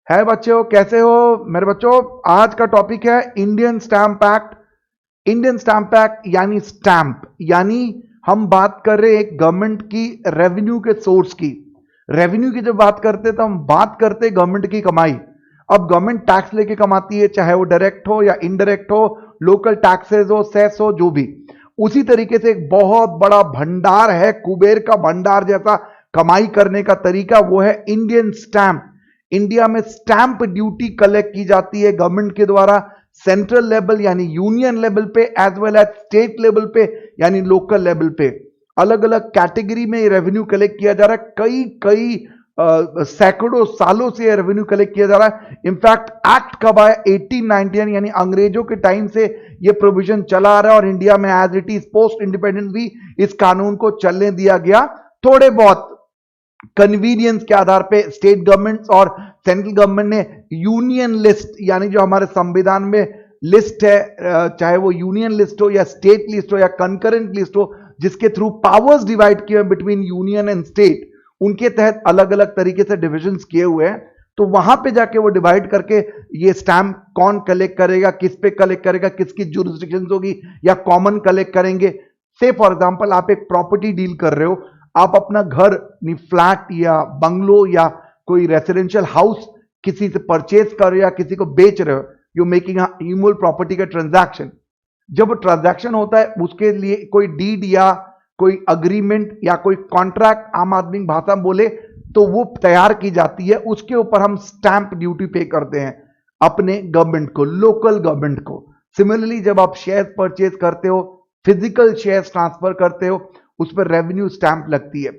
है बच्चों, कैसे हो मेरे बच्चों? आज का टॉपिक है Indian stamp act. Indian stamp act यानी स्टैंप, यानी हम बात कर रहे हैं एक गवर्नमेंट की रेवेन्यू के सोर्स की। रेवेन्यू की जब बात करते हैं तो हम बात करते हैं गवर्नमेंट की कमाई। अब गवर्नमेंट टैक्स लेके कमाती है, चाहे वो डायरेक्ट हो या इनडायरेक्ट हो, लोकल टैक्सेस हो, सेस हो, जो भी। उसी तरीके से एक बहुत बड़ा भंडार है, कुबेर का भंडार जैसा कमाई करने का तरीका, वो है इंडियन स्टैंप। इंडिया में स्टैंप ड्यूटी कलेक्ट की जाती है गवर्नमेंट के द्वारा, सेंट्रल लेवल यानी यूनियन लेवल पे, as well as state level पे यानी लोकल लेवल पे। अलग अलग कैटेगरी में रेवेन्यू कलेक्ट किया जा रहा है। कई कई सैकड़ों सालों से ये रेवेन्यू कलेक्ट किया जा रहा है। इनफैक्ट एक्ट कब आया? 1899, यानी अंग्रेजों के टाइम से ये प्रोविजन चला आ रहा है और इंडिया में as it is post independence भी इस कानून को चलने दिया गया। थोड़े बहुत कन्वीनियंस के आधार पे स्टेट गवर्नमेंट्स और सेंट्रल गवर्नमेंट ने यूनियन लिस्ट, यानी जो हमारे संविधान में लिस्ट है, चाहे वो यूनियन लिस्ट हो या स्टेट लिस्ट हो या कंकरेंट लिस्ट हो, जिसके थ्रू पावर्स डिवाइड किए बिटवीन यूनियन एंड स्टेट, उनके तहत अलग अलग तरीके से डिविजन्स किए हुए हैं। तो वहां पे जाके वो डिवाइड करके ये स्टैंप कौन कलेक्ट करेगा, किस पे कलेक्ट करेगा, किसकी जुरिस्डिक्शन होगी, या कॉमन कलेक्ट करेंगे। से फॉर एग्जांपल आप एक प्रॉपर्टी डील कर रहे हो, आप अपना घर, फ्लैट या बंगलो या कोई रेसिडेंशियल हाउस किसी से परचेज कर रहे हो या किसी को बेच रहे हो, यू मेकिंग इमूवल प्रॉपर्टी का ट्रांजैक्शन। जब ट्रांजैक्शन होता है उसके लिए कोई डीड या कोई अग्रीमेंट या कोई कॉन्ट्रैक्ट, आम आदमी भाषा में बोले तो वो तैयार की जाती है। उसके ऊपर हम स्टैंप ड्यूटी पे करते हैं अपने गवर्नमेंट को, लोकल गवर्नमेंट को। सिमिलरली जब आप शेयर परचेज करते हो, फिजिकल शेयर ट्रांसफर करते हो, उस पर रेवेन्यू स्टैंप लगती है।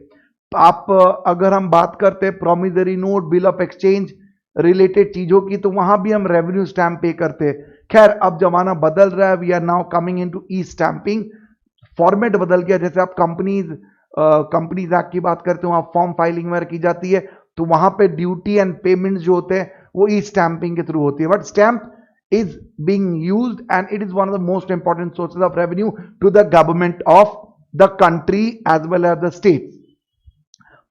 आप अगर हम बात करते हैं promissory note, bill of exchange related चीजों की, तो वहां भी हम रेवेन्यू स्टैंप पे करते हैं। खैर अब जमाना बदल रहा है, we are now coming into e stamping. Format बदल गया। जैसे आप कंपनीज एक्ट की बात करते हो, वहां फॉर्म फाइलिंग वगैरह की जाती है, तो वहां पे ड्यूटी एंड पेमेंट जो होते हैं वो ई स्टैंपिंग के थ्रू होती है। But stamp is being used and it is one of the most important sources of revenue to the government of the country as well as the states.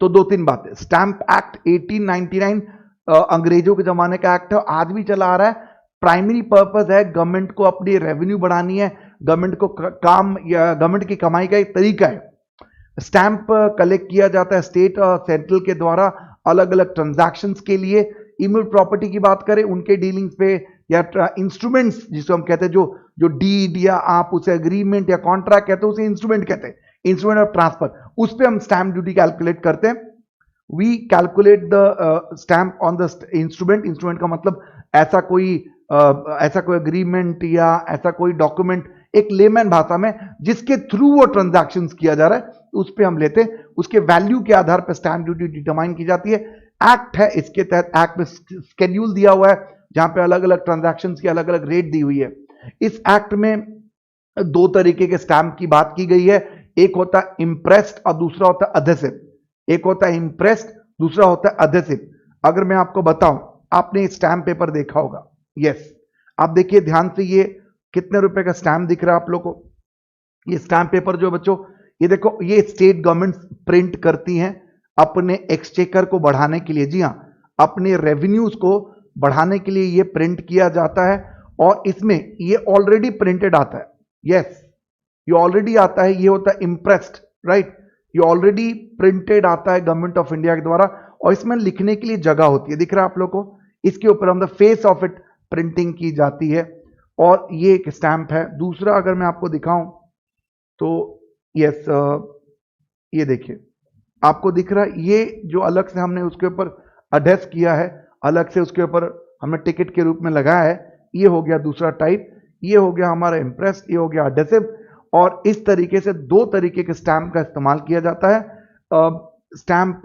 तो दो तीन बातें। स्टैंप एक्ट 1899 अंग्रेजों के जमाने का एक्ट है, आज भी चला आ रहा है। प्राइमरी पर्पस है गवर्नमेंट को अपनी रेवेन्यू बढ़ानी है, गवर्नमेंट को काम या गवर्नमेंट की कमाई का एक तरीका है। स्टैंप कलेक्ट किया जाता है स्टेट और सेंट्रल के द्वारा अलग अलग ट्रांजैक्शंस के लिए। इमूवल प्रॉपर्टी की बात करें, उनके डीलिंग्स पे, या इंस्ट्रूमेंट्स जिसको हम कहते हैं, जो जो डीड या आप उसे अग्रीमेंट या कॉन्ट्रैक्ट कहते हैं, उसे इंस्ट्रूमेंट कहते हैं, इंस्ट्रूमेंट ऑफ ट्रांसफर, उस पर हम स्टैंप ड्यूटी कैलकुलेट करते हैं। We calculate the stamp on the instrument. Instrument का मतलब ऐसा कोई अग्रीमेंट या ऐसा कोई डॉक्यूमेंट, एक लेमैन भाषा में, जिसके थ्रू वो ट्रांजैक्शन किया जा रहा है, उस पर हम लेते हैं। उसके वैल्यू के आधार पर स्टैंप ड्यूटी डिटरमाइन की जाती है। एक्ट है, इसके तहत एक्ट में स्केड्यूल दिया हुआ है जहां पे अलग अलग ट्रांजैक्शंस की अलग अलग रेट दी हुई है। इस एक्ट में दो तरीके के स्टैंप की बात की गई है। एक होता है इम्प्रेस्ड और दूसरा होता है अधेसिव। एक होता है इम्प्रेस्ड, दूसरा होता है अधेसिव। अगर मैं आपको बताऊं, आपने स्टैंप पेपर देखा होगा, यस, आप देखिए ध्यान से, ये कितने रुपए का स्टैंप दिख रहा है आप लोग को? ये स्टैंप पेपर जो बच्चों, ये देखो, ये स्टेट गवर्नमेंट प्रिंट करती हैं अपने एक्सचेकर को बढ़ाने के लिए। जी हाँ, अपने रेवेन्यूज को बढ़ाने के लिए ये प्रिंट किया जाता है, और इसमें ये ऑलरेडी प्रिंटेड आता है। यस, ये ऑलरेडी आता है। ये होता है इम्प्रेस्ड, राइट। ये ऑलरेडी प्रिंटेड आता है गवर्नमेंट ऑफ इंडिया के द्वारा, और इसमें लिखने के लिए जगह होती है, दिख रहा है आप लोग को? इसके ऊपर हम the face of it printing की जाती है, और ये एक स्टैंप है। दूसरा अगर मैं आपको दिखाऊं तो यस, ये देखिए, आपको दिख रहा है, ये जो अलग से हमने उसके ऊपर अडेस किया है, अलग से उसके ऊपर हमने टिकट के रूप में लगाया है, ये हो गया दूसरा टाइप। ये हो गया हमारा इम्प्रेस, ये हो गया अडेसिव। और इस तरीके से दो तरीके के स्टैंप का इस्तेमाल किया जाता है। स्टैंप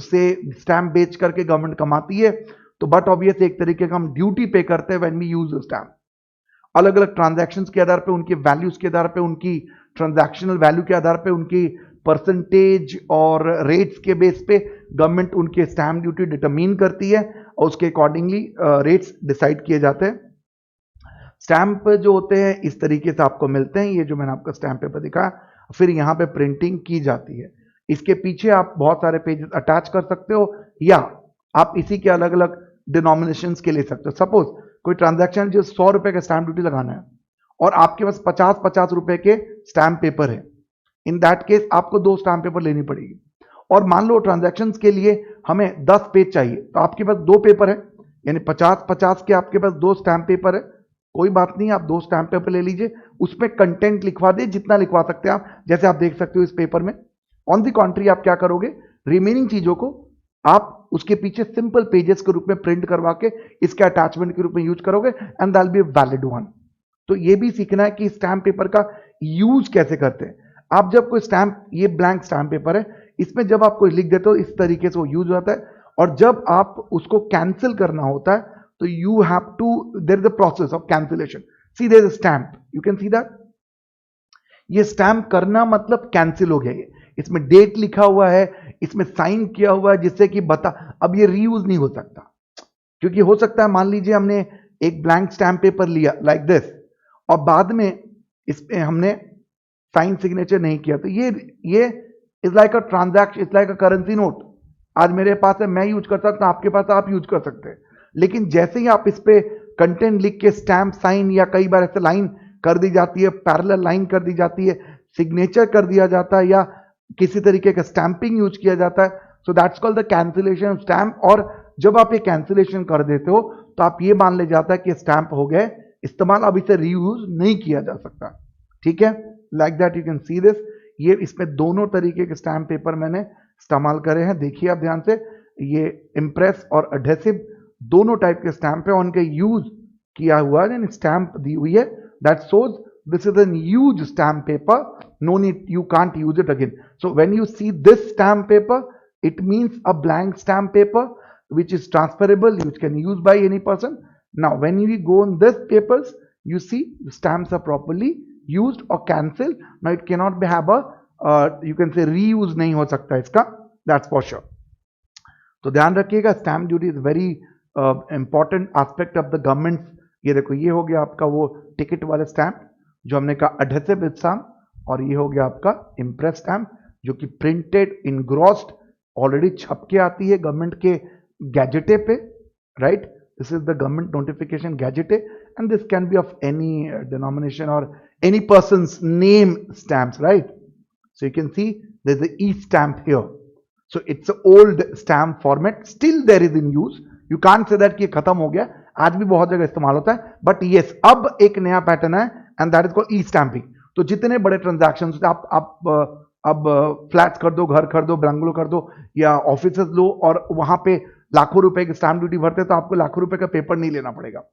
से स्टैंप बेच करके गवर्नमेंट कमाती है, तो बट ऑब्वियस एक तरीके का हम ड्यूटी पे करते हैं व्हेन वी यूज स्टैंप। अलग अलग ट्रांजैक्शंस के आधार पे, उनके वैल्यूज के आधार पे, उनकी ट्रांजैक्शनल वैल्यू के आधार पे, उनकी परसेंटेज और रेट्स के बेस पे गवर्नमेंट उनके स्टैंप ड्यूटी डिटरमाइन करती है, और उसके अकॉर्डिंगली रेट्स डिसाइड किए जाते हैं। स्टैंप जो होते हैं इस तरीके से आपको मिलते हैं, ये जो मैंने आपका स्टैंप पेपर दिखाया, फिर यहाँ पे प्रिंटिंग की जाती है। इसके पीछे आप बहुत सारे पेजेस अटैच कर सकते हो, या आप इसी के अलग अलग डिनोमिनेशंस के ले सकते हो। सपोज कोई ट्रांजैक्शन जो 100 रुपए का स्टैंप ड्यूटी लगाना है और आपके पास 50-50 रुपए के स्टैम्प पेपर है, इन दैट केस आपको 2 स्टैम्प पेपर लेनी पड़ेगी। और मान लो ट्रांजैक्शंस के लिए हमें 10 पेज चाहिए, तो आपके पास 2 पेपर है, यानी 50-50 के आपके पास 2 स्टैम्प पेपर है। कोई बात नहीं, आप 2 स्टैम्प पेपर ले लीजिए, उसमें कंटेंट लिखवा दे जितना लिखवा सकते हैं आप, जैसे आप देख सकते हो इस पेपर में। ऑन दी कॉन्ट्री आप क्या करोगे, रिमेनिंग चीजों को आप उसके पीछे सिंपल पेजेस के रूप में प्रिंट करवा के इसके अटैचमेंट के रूप में यूज करोगे and that be valid one. तो ये भी सीखना है कि स्टैम्प पेपर का यूज कैसे करते हैं। आप जब कोई स्टैम्प, ये ब्लैंक स्टैम्प पेपर है, इसमें जब आप कोई लिख देते हो इस तरीके से वो यूज होता है, और जब आप उसको कैंसिल करना होता है तो you have to, there is a process of cancellation. See there is stamp, you can see that. ये स्टैम्प करना मतलब कैंसिल हो गया, ये इसमें डेट लिखा हुआ है, इसमें साइन किया हुआ है, जिससे कि बता, अब ये रीयूज नहीं हो सकता। क्योंकि हो सकता है मान लीजिए हमने एक ब्लैंक स्टैम्प पेपर लिया लाइक दिस और बाद में इसमें हमने साइन सिग्नेचर नहीं किया, तो ये is like a transaction, is like a currency note. आज मेरे पास है, मैं यूज कर सकता हूं, आपके पास आप यूज कर सकते हैं। लेकिन जैसे ही आप इस पे कंटेंट लिख के स्टैम्प साइन, या कई बार ऐसे लाइन कर दी जाती है, पैरेलल लाइन कर दी जाती है, सिग्नेचर कर दिया जाता है, या किसी तरीके का स्टैंपिंग यूज किया जाता है, so that's called the cancellation stamp. और जब आप ये कैंसिलेशन कर देते हो तो आप ये मान ले जाता है कि स्टैंप हो गए इस्तेमाल, अब इसे रीयूज नहीं किया जा सकता। ठीक है, like that you can see this. ये इसमें दोनों तरीके के स्टैम्प पेपर मैंने इस्तेमाल करे हैं, देखिए आप ध्यान से। ये इम्प्रेस और एडहेसिव दोनों टाइप के स्टैंप है, उनके यूज किया हुआ है, स्टैंप दी हुई है, that shows this is an huge stamp paper, no need, you can't use it again. So when you see this stamp paper, it means a blank stamp paper which is transferable, which can use by any person. Now when we go on this papers, you see the stamps are properly used or cancelled. Now it cannot be have a you can say reuse नहीं हो सकता इसका, that's for sure. तो ध्यान रखिएगा, stamp duty is very important aspect of the government. ये देखो, ये हो गया आपका वो टिकट वाला स्टैम्प जो हमने कहा एडहेसिव स्टैम्प, और ये हो गया आपका इम्प्रेस स्टैम्प जो कि प्रिंटेड इनग्रॉस्ड ऑलरेडी छप के आती है गवर्नमेंट के गैजेटे पे, right. This is the government notification gazette and this can be of any denomination और any persons name stamps, right. So you can see there is a e stamp here. So it's an old stamp format, still there is in use. You can't say that कि खत्म हो गया, आज भी बहुत जगह इस्तेमाल होता है, बट यस अब एक नया पैटर्न है and that is called E stamping. तो जितने बड़े ट्रांजैक्शंस होते हैं, अब फ्लैट्स कर दो, घर कर दो, बंगलो कर दो, या ऑफिसेस लो, और वहां पे लाखों रुपए की स्टैंप ड्यूटी भरते, तो आपको लाखों रुपए का पेपर नहीं लेना पड़ेगा,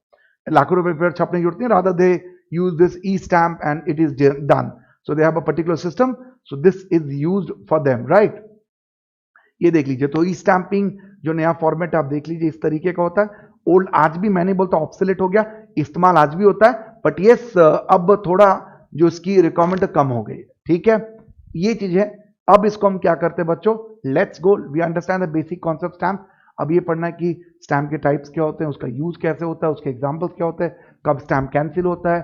लाखों रुपए पेपर छपने की जरूरत नहीं, rather they use this E stamp and it is done. So they have a particular system, so this is used for them, right. ये देख लीजिए, तो ई स्टैंपिंग जो नया फॉर्मेट आप देख लीजिए इस तरीके का होता है। ओल्ड आज भी, मैंने बोलता ऑब्सोलेट हो गया, इस्तेमाल आज भी होता है, बट यस अब थोड़ा जो इसकी रिक्वायरमेंट कम हो गई, ठीक है, ये चीज है। अब इसको हम क्या करते हैं बच्चों, let's go, we understand the basic concept stamp. अब ये पढ़ना है कि स्टैम्प के टाइप्स क्या होते हैं, उसका यूज कैसे होता है, उसके एग्जाम्पल्स क्या होते हैं, कब स्टैम्प कैंसिल होता है,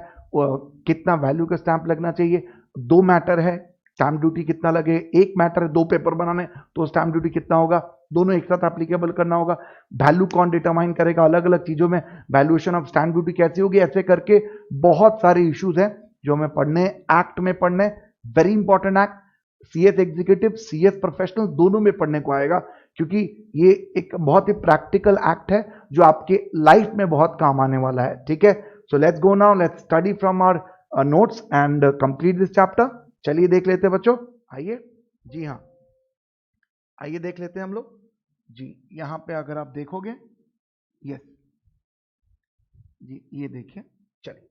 कितना वैल्यू का स्टैम्प लगना चाहिए। 2 मैटर है, स्टैम्प ड्यूटी कितना लगे, एक मैटर है 2 पेपर बनाने, तो स्टैम्प ड्यूटी कितना होगा, दोनों एक साथ एप्लीकेबल करना होगा। वैल्यू कौन डिटरमाइन करेगा, अलग अलग चीजों में वैल्यूएशन ऑफ स्टैम्प ड्यूटी कैसी होगी, ऐसे करके बहुत सारे इश्यूज हैं जो हमें पढ़ने, एक्ट में पढ़ने, very important act, CS executive, CS professional दोनों में पढ़ने को आएगा, क्योंकि ये एक बहुत ही प्रैक्टिकल एक्ट है जो आपके लाइफ में बहुत काम आने वाला है, ठीक है। So let's go now, let's study from our notes and complete this chapter. चलिए देख लेते हैं बच्चों, आइए जी, हाँ आइए देख लेते हैं हम लोग जी। यहां पे अगर आप देखोगे, यस जी, ये देखिए, चलिए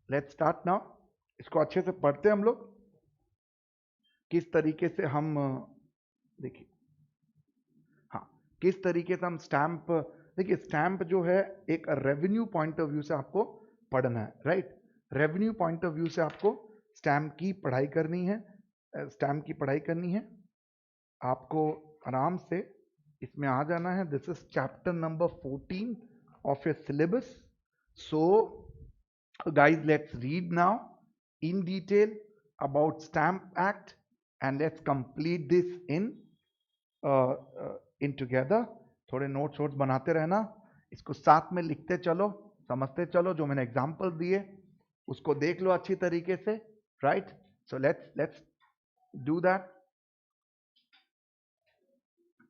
लेट्स स्टार्ट नाउ। इसको अच्छे से पढ़ते हैं हम लोग, किस तरीके से हम, देखिए हाँ, किस तरीके से हम स्टैंप, देखिए स्टैंप जो है एक रेवेन्यू पॉइंट ऑफ व्यू से आपको पढ़ना है, right. Revenue point of view से आपको स्टैम्प की पढ़ाई करनी है, स्टैम्प की पढ़ाई करनी है आपको, आराम से इसमें आ जाना है। This is chapter number 14 of your syllabus. So guys let's read now in detail about stamp act and let's complete this in together. थोड़े नोट्स बनाते रहना, इसको साथ में लिखते चलो, समझते चलो, जो मैंने एग्जांपल दिए उसको देख लो अच्छी तरीके से, right? So let's do that,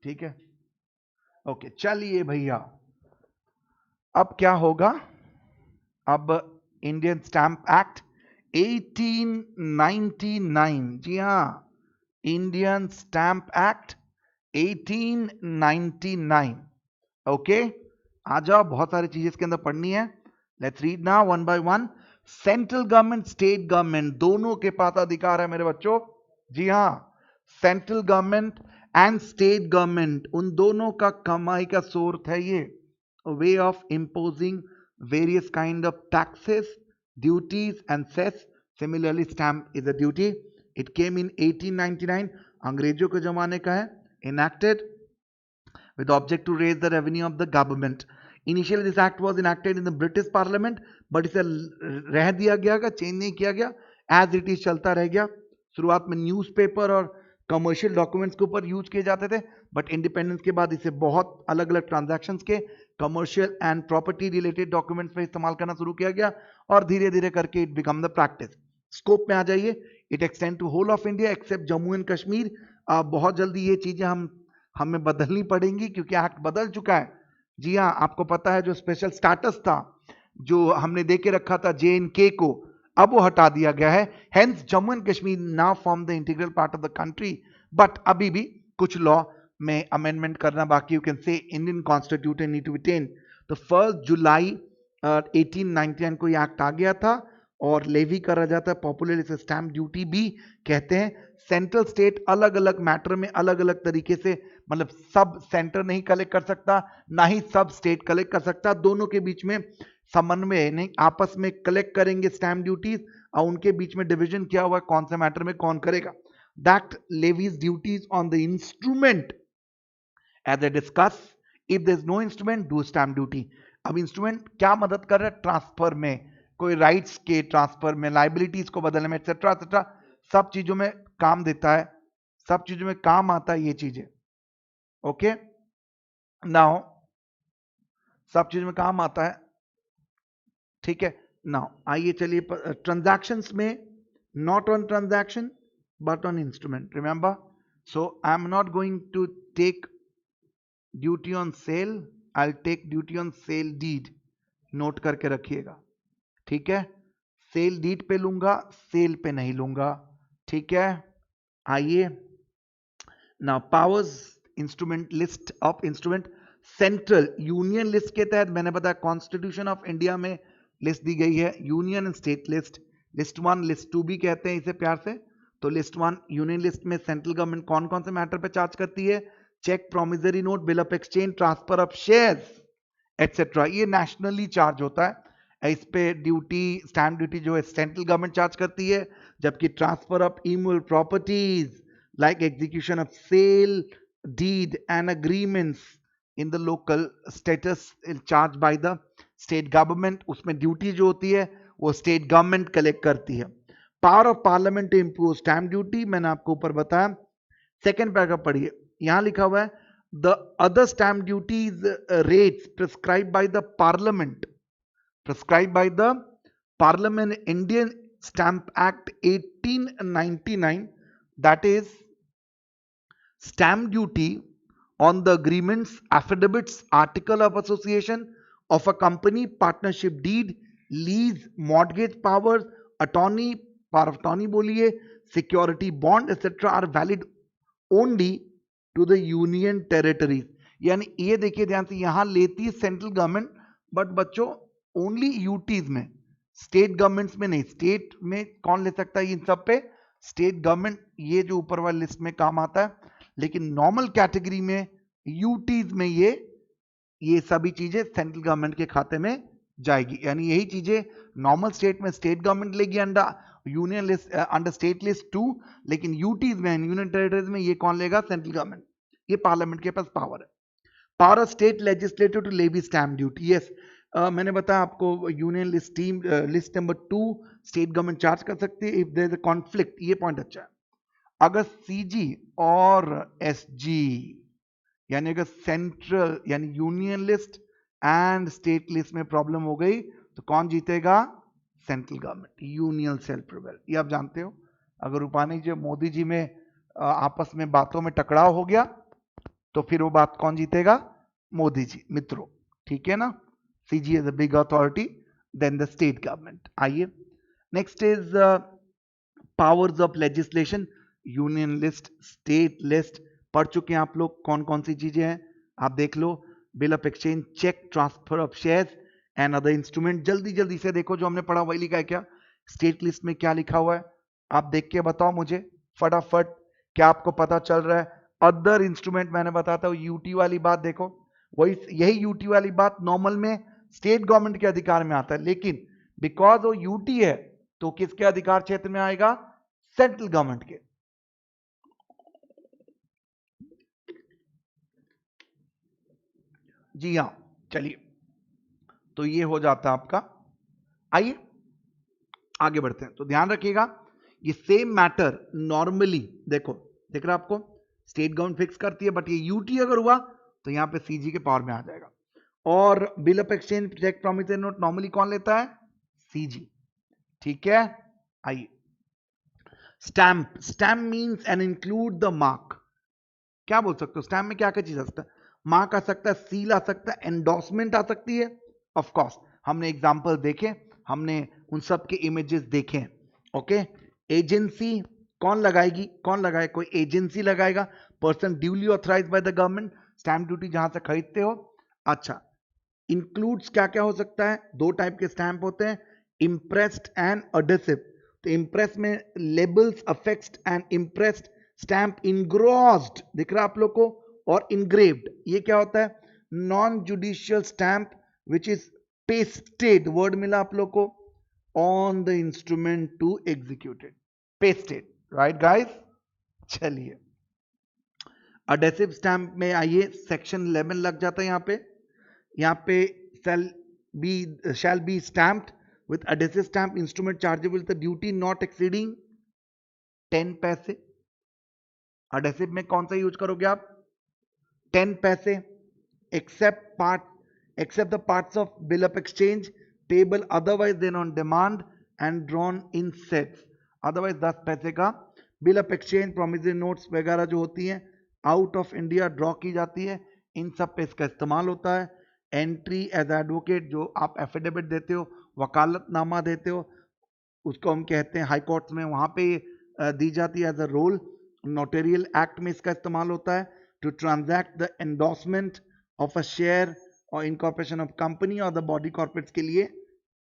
ठीक है? ओके, चलिए भैया, अब क्या होगा? अब इंडियन स्टैंप एक्ट 1899, जी हाँ, इंडियन स्टैंप एक्ट 1899, ओके? आ जाओ, बहुत सारी चीजें इसके अंदर पढ़नी है। Let's read now one by one. Central government, state government दोनों के पास अधिकार है मेरे बच्चों, जी हाँ, central government and state government, उन दोनों का कमाई का सोर्स है ये, way of imposing various kind of taxes, duties and cess. Similarly, stamp is a duty. It came in 1899, अंग्रेजों के जमाने का है, enacted with the object to raise the revenue of the government. Initially this act was enacted in the British Parliament, but इसे रह दिया गया, change नहीं किया गया, as it is चलता रह गया। शुरुआत में न्यूज़पेपर और कमर्शियल डॉक्यूमेंट्स के ऊपर यूज किए जाते थे, बट इंडिपेंडेंस के बाद इसे बहुत अलग अलग ट्रांजैक्शंस के commercial and property related documents में इस्तेमाल करना शुरू किया गया, और धीरे धीरे करके it become the practice. Scope में आ जाइए, it extend to whole of India except Jammu and Kashmir. बहुत जल्दी ये चीजें हमें बदलनी पड़ेंगी क्योंकि एक्ट बदल चुका है। जी हाँ, आपको पता है जो स्पेशल स्टेटस था जो हमने दे के रखा था JNK को, अब वो हटा दिया गया है। Hence Jammu and Kashmir now form the integral part of the country, but अभी भी कुछ लॉ में अमेंडमेंट करना बाकी। You can say Indian constitution need to be ten. तो 1 जुलाई 1899 को ये एक्ट आ गया था और लेवी करा जाता है, पॉपुलर इसे स्टैंप ड्यूटी भी कहते हैं। सेंट्रल स्टेट अलग अलग मैटर में अलग अलग तरीके से, मतलब सब सेंटर नहीं कलेक्ट कर सकता, ना ही सब स्टेट कलेक्ट कर सकता, दोनों के बीच में समन्वय नहीं, आपस में कलेक्ट करेंगे स्टैंप ड्यूटीज और उनके बीच में डिवीजन किया हुआ है कौन से मैटर में कौन करेगा। That levies duties on the instrument as a discuss, if there is no instrument do stamp duty. अब इंस्ट्रूमेंट क्या मदद कर रहा है? ट्रांसफर में, कोई राइट्स के ट्रांसफर में, लाइबिलिटीज को बदलने में, एक्सेट्रा एक्सेट्रा, सब चीजों में काम देता है, सब चीजों में काम आता है ये चीजें। ओके, नाउ सब चीजों में काम आता है, ठीक है। नाउ आइए चलिए ट्रांजैक्शंस में, not on transaction but on instrument, remember. So I am not going to take duty on sale, I will take duty on sale deed, note करके रखिएगा, ठीक है। सेल डीड पे लूंगा, सेल पे नहीं लूंगा, ठीक है। आइए now powers, instrument, list of instrument, central union list के तहत मैंने बताया कॉन्स्टिट्यूशन ऑफ इंडिया में लिस्ट दी गई है, union and state list, list 1 list 2 भी कहते हैं इसे प्यार से। तो लिस्ट 1 यूनियन लिस्ट में सेंट्रल गवर्नमेंट कौन कौन से मैटर पे चार्ज करती है? Cheque, promissory note, bill of exchange, transfer of shares etcetera, ये नेशनली चार्ज होता है। इस पे ड्यूटी, स्टैंप ड्यूटी जो है सेंट्रल गवर्नमेंट चार्ज करती है, जबकि transfer of immovable properties like execution of sale deed and agreements in the local status charge by the state government, उसमें ड्यूटी जो होती है वो स्टेट गवर्नमेंट कलेक्ट करती है। Power of parliament to impose stamp duty, मैंने आपको ऊपर बताया। सेकेंड पैराग्राफ पढ़िए, यहां लिखा हुआ है the other stamp duties rates prescribe by the parliament, prescribed by the Parliament, Indian Stamp Act 1899, that is stamp duty on the agreements, affidavits, article of association of a company, partnership deed, lease, mortgage powers, attorney, power of attorney बोलिए, security bond etc. are valid only to the union territories। यानी ये देखिए ध्यान से, यहां लेती है central government, but बच्चों ओनली यूटीज में, स्टेट गवर्नमेंट्स में नहीं। स्टेट में कौन ले सकता है इन सब पे? स्टेट गवर्नमेंट, ये जो ऊपर वाली लिस्ट में काम आता है, लेकिन नॉर्मल कैटेगरी में यूटीज में ये सभी चीजें सेंट्रल गवर्नमेंट के खाते में जाएगी। यानी यही चीजें नॉर्मल स्टेट में स्टेट गवर्नमेंट लेगी under union list, under state list 2, लेकिन यूटीज में, यूनियन टेरिटरीज में ये कौन लेगा? Central government. ये पार्लियामेंट के पास पावर है। Power of state legislative to levy stamp duty, yes, मैंने बताया आपको union list team, list number 2 state government charge कर सकती है if there is a conflict, ये पॉइंट अच्छा है। अगर सीजी और एसजी, यानी अगर सेंट्रल यानी union list and state list में प्रॉब्लम हो गई तो कौन जीतेगा? Central government, union shall prevail. ये आप जानते हो। अगर रूपानी जी मोदी जी में आपस में बातों में टकराव हो गया तो फिर वो बात कौन जीतेगा? मोदी जी मित्रों, ठीक है ना। CG is a big authority then the state government. आइए next is powers of legislation. Union list, state list पढ़ चुके हैं आप लोग, कौन कौन सी चीजें हैं आप देख लो। Bill of exchange, cheque, transfer of shares and other instrument. जल्दी जल्दी से देखो, जो हमने पढ़ा वही लिखा है क्या? स्टेट लिस्ट में क्या लिखा हुआ है आप देख के बताओ मुझे फटाफट, क्या आपको पता चल रहा है? अदर इंस्ट्रूमेंट मैंने बताता हूं, यूटी वाली बात देखो, वही यही यूटी वाली बात नॉर्मल में स्टेट गवर्नमेंट के अधिकार में आता है, लेकिन बिकॉज वो यूटी है तो किसके अधिकार क्षेत्र में आएगा? सेंट्रल गवर्नमेंट के। जी हां, चलिए, तो ये हो जाता है आपका। आइए आगे बढ़ते हैं। तो ध्यान रखिएगा, ये सेम मैटर नॉर्मली देखो, दिख रहा है आपको, स्टेट गवर्नमेंट फिक्स करती है, बट ये यूटी अगर हुआ तो यहां पे सीजी के पावर में आ जाएगा। और bill of exchange, cheque, promissory note normally कौन लेता है? सीजी, ठीक है। आइए stamp, stamp means and include the mark. क्या बोल सकते हो स्टैंप में? क्या क्या चीज आ सकता है? मार्क आ सकता है, सील आ सकता है, एंडोर्समेंट आ सकती है। ऑफ कोर्स हमने एग्जांपल देखे, हमने उन सब के इमेजेस देखे हैं। ओके, एजेंसी कौन लगाएगी? कौन लगाए? कोई एजेंसी लगाएगा, person duly authorised by the government. Stamp duty जहां से खरीदते हो। अच्छा, इंक्लूड्स क्या क्या हो सकता है? दो टाइप के स्टैंप होते हैं, इम्प्रेस्ड एंड अडेसिव। तो इम्प्रेस में labels affixed and impressed, stamp engrossed दिख रहा है आप लोग को, और इनग्रेव्ड ये क्या होता है? Non judicial stamp which is pasted, word मिला आप लोग को, on the instrument to executed, pasted, right guys. चलिए अडेसिव स्टैंप में आइए, सेक्शन 11 लग जाता है यहाँ पे shall be stamped with adhesive stamp instrument chargeable with a duty not exceeding 10 पैसे। adhesive में कौन सा यूज करोगे आप? 10 पैसे। except the parts of bill of exchange payable otherwise than on demand and drawn in sets। otherwise 10 पैसे का bill of exchange, promissory notes वगैरह जो होती हैं आउट ऑफ इंडिया ड्रॉ की जाती है, इन सब पे इसका इस्तेमाल होता है। एंट्री एज एडवोकेट, जो आप एफिडेविट देते हो, वकालतनामा देते हो, उसको हम कहते हैं हाई कोर्ट्स में, वहां पे दी जाती है as a role. Notarial act में इसका इस्तेमाल होता है to transact the endorsement of a share और इनकॉर्पोरेशन ऑफ कंपनी और द बॉडी कॉर्पोरेट्स के लिए।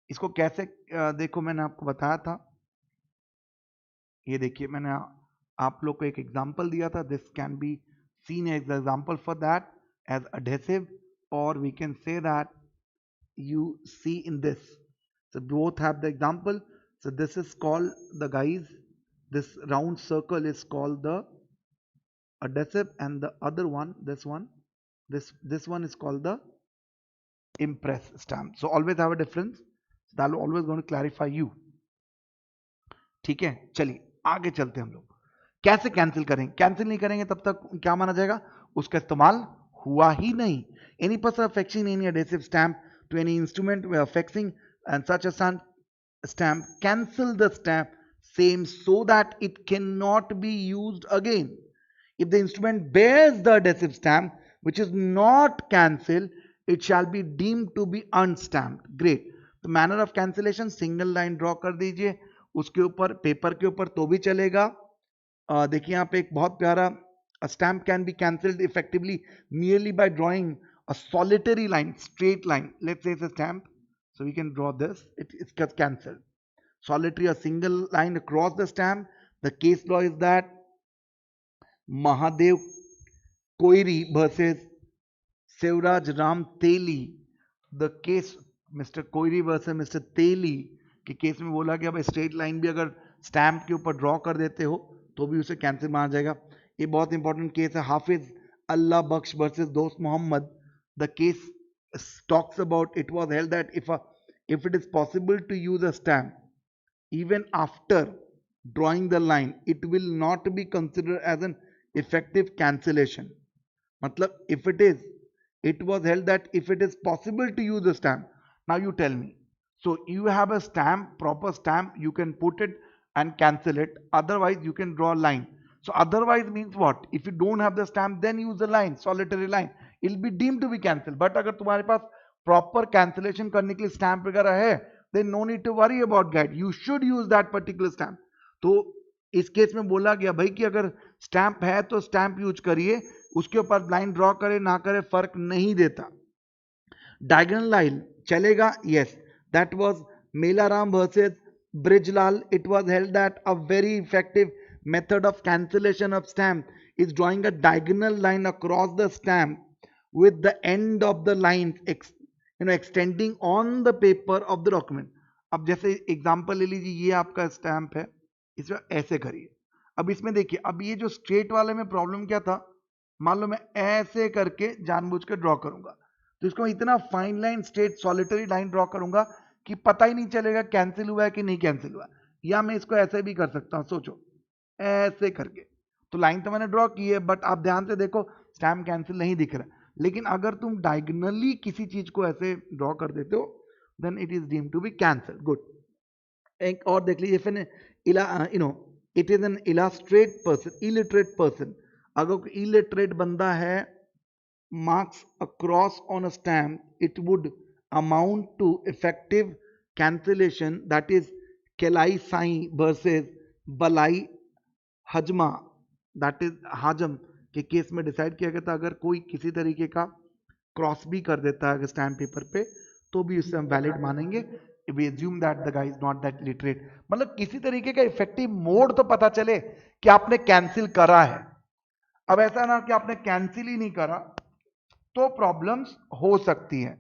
इसको कैसे देखो, मैंने आपको बताया था, ये देखिए मैंने आप लोग को एक एग्जांपल दिया था, this can B seen as the example for that as adhesive, or we can say that you see in this, so both have the example. So this is called the guys, this round circle is called the adhesive, and the other one, this one is called the impress stamp. So always have a difference, so that will always going to clarify you, ठीक है। चलिए आगे चलते हैं हम लोग। कैसे cancel करेंगे? कैंसिल नहीं करेंगे तब तक क्या माना जाएगा? उसका इस्तेमाल हुआ ही नहीं। Any person affixing any adhesive stamp to any instrument affixing and such a stamp, cancel the stamp same so that it cannot be used again. If the instrument bears the adhesive stamp which is not cancelled, it shall be deemed to be unstamped. Great. तो manner of cancellation, single line draw कर दीजिए उसके ऊपर, paper के ऊपर तो भी चलेगा। देखिए यहाँ पे एक बहुत प्यारा, a stamp can be cancelled effectively merely by drawing a solitary line, straight line. Let's say it's a stamp, so we can draw this, it gets cancelled. Solitary, a single line across the stamp. The case law is that Mahadev Koiri versus Sevraj Ram Teli. The case Mr. Koiri versus Mr. Teli के case में बोला कि अब straight line भी अगर stamp के ऊपर draw कर देते हो तो भी उसे कैंसिल माना जाएगा। ये बहुत इंपॉर्टेंट केस है, हाफिज अल्लाह Bakhsh versus Dost Mohammad. The case talks about, it was held that if it is possible to use a stamp even after drawing the line, it will not be considered as an effective cancellation. मतलब if it is it was held that if it is possible to use the stamp, now you tell me. So you have a stamp, proper stamp, you can put it and cancel it. Otherwise, you can draw a line. So otherwise means what? If you don't have the stamp, then use the line, solitary line. It'll be deemed to be cancelled. But अगर तुम्हारे पास proper cancellation करने के लिए stamp वगैरह है, then no need to worry about that. You should use that particular stamp. तो इस case में बोला गया भाई कि अगर स्टैंप है तो स्टैंप यूज करिए, उसके ऊपर लाइन ड्रॉ करे ना करे फर्क नहीं देता. डायगोनल लाइन चलेगा, yes. That was Melaram versus Brijlal. It was held that a very effective method of cancellation of stamp is drawing a diagonal line across the stamp with the end of the line extending on the paper of the document. अब जैसे example ले लीजिए, ये आपका stamp है, इसमें ऐसे करिए. अब इसमें देखिए, अब ये जो स्ट्रेट वाले में प्रॉब्लम क्या था, मान लो मैं ऐसे करके जानबूझ के ड्रॉ करूंगा, तो इसको इतना fine line straight solitary line draw करूंगा कि पता ही नहीं चलेगा कैंसिल हुआ है कि नहीं कैंसिल हुआ. या मैं इसको ऐसे भी कर सकता हूं, सोचो ऐसे करके, तो लाइन तो मैंने ड्रॉ की है, बट आप ध्यान से देखो स्टैम्प कैंसिल नहीं दिख रहा. लेकिन अगर तुम डायगोनली किसी चीज को ऐसे ड्रॉ कर देते हो, then it is deemed to be cancel. Good. एक और देख लीजिए, it is an illustrate person, illiterate person. अगर इलिटरेट बंदा है, marks across on a stamp, it would amount to effective cancellation, that is Kelai Sai versus Balai Hajma, that is Hajam के case में decide किया गया था, अगर कोई किसी तरीके का क्रॉस भी कर देता है स्टैम्प पेपर पे तो भी उससे हम वैलिड मानेंगे. We assume that the guy is not that literate. मतलब किसी तरीके का इफेक्टिव मोड तो पता चले कि आपने कैंसिल करा है. अब ऐसा ना कि आपने कैंसिल ही नहीं करा तो प्रॉब्लम्स हो सकती हैं,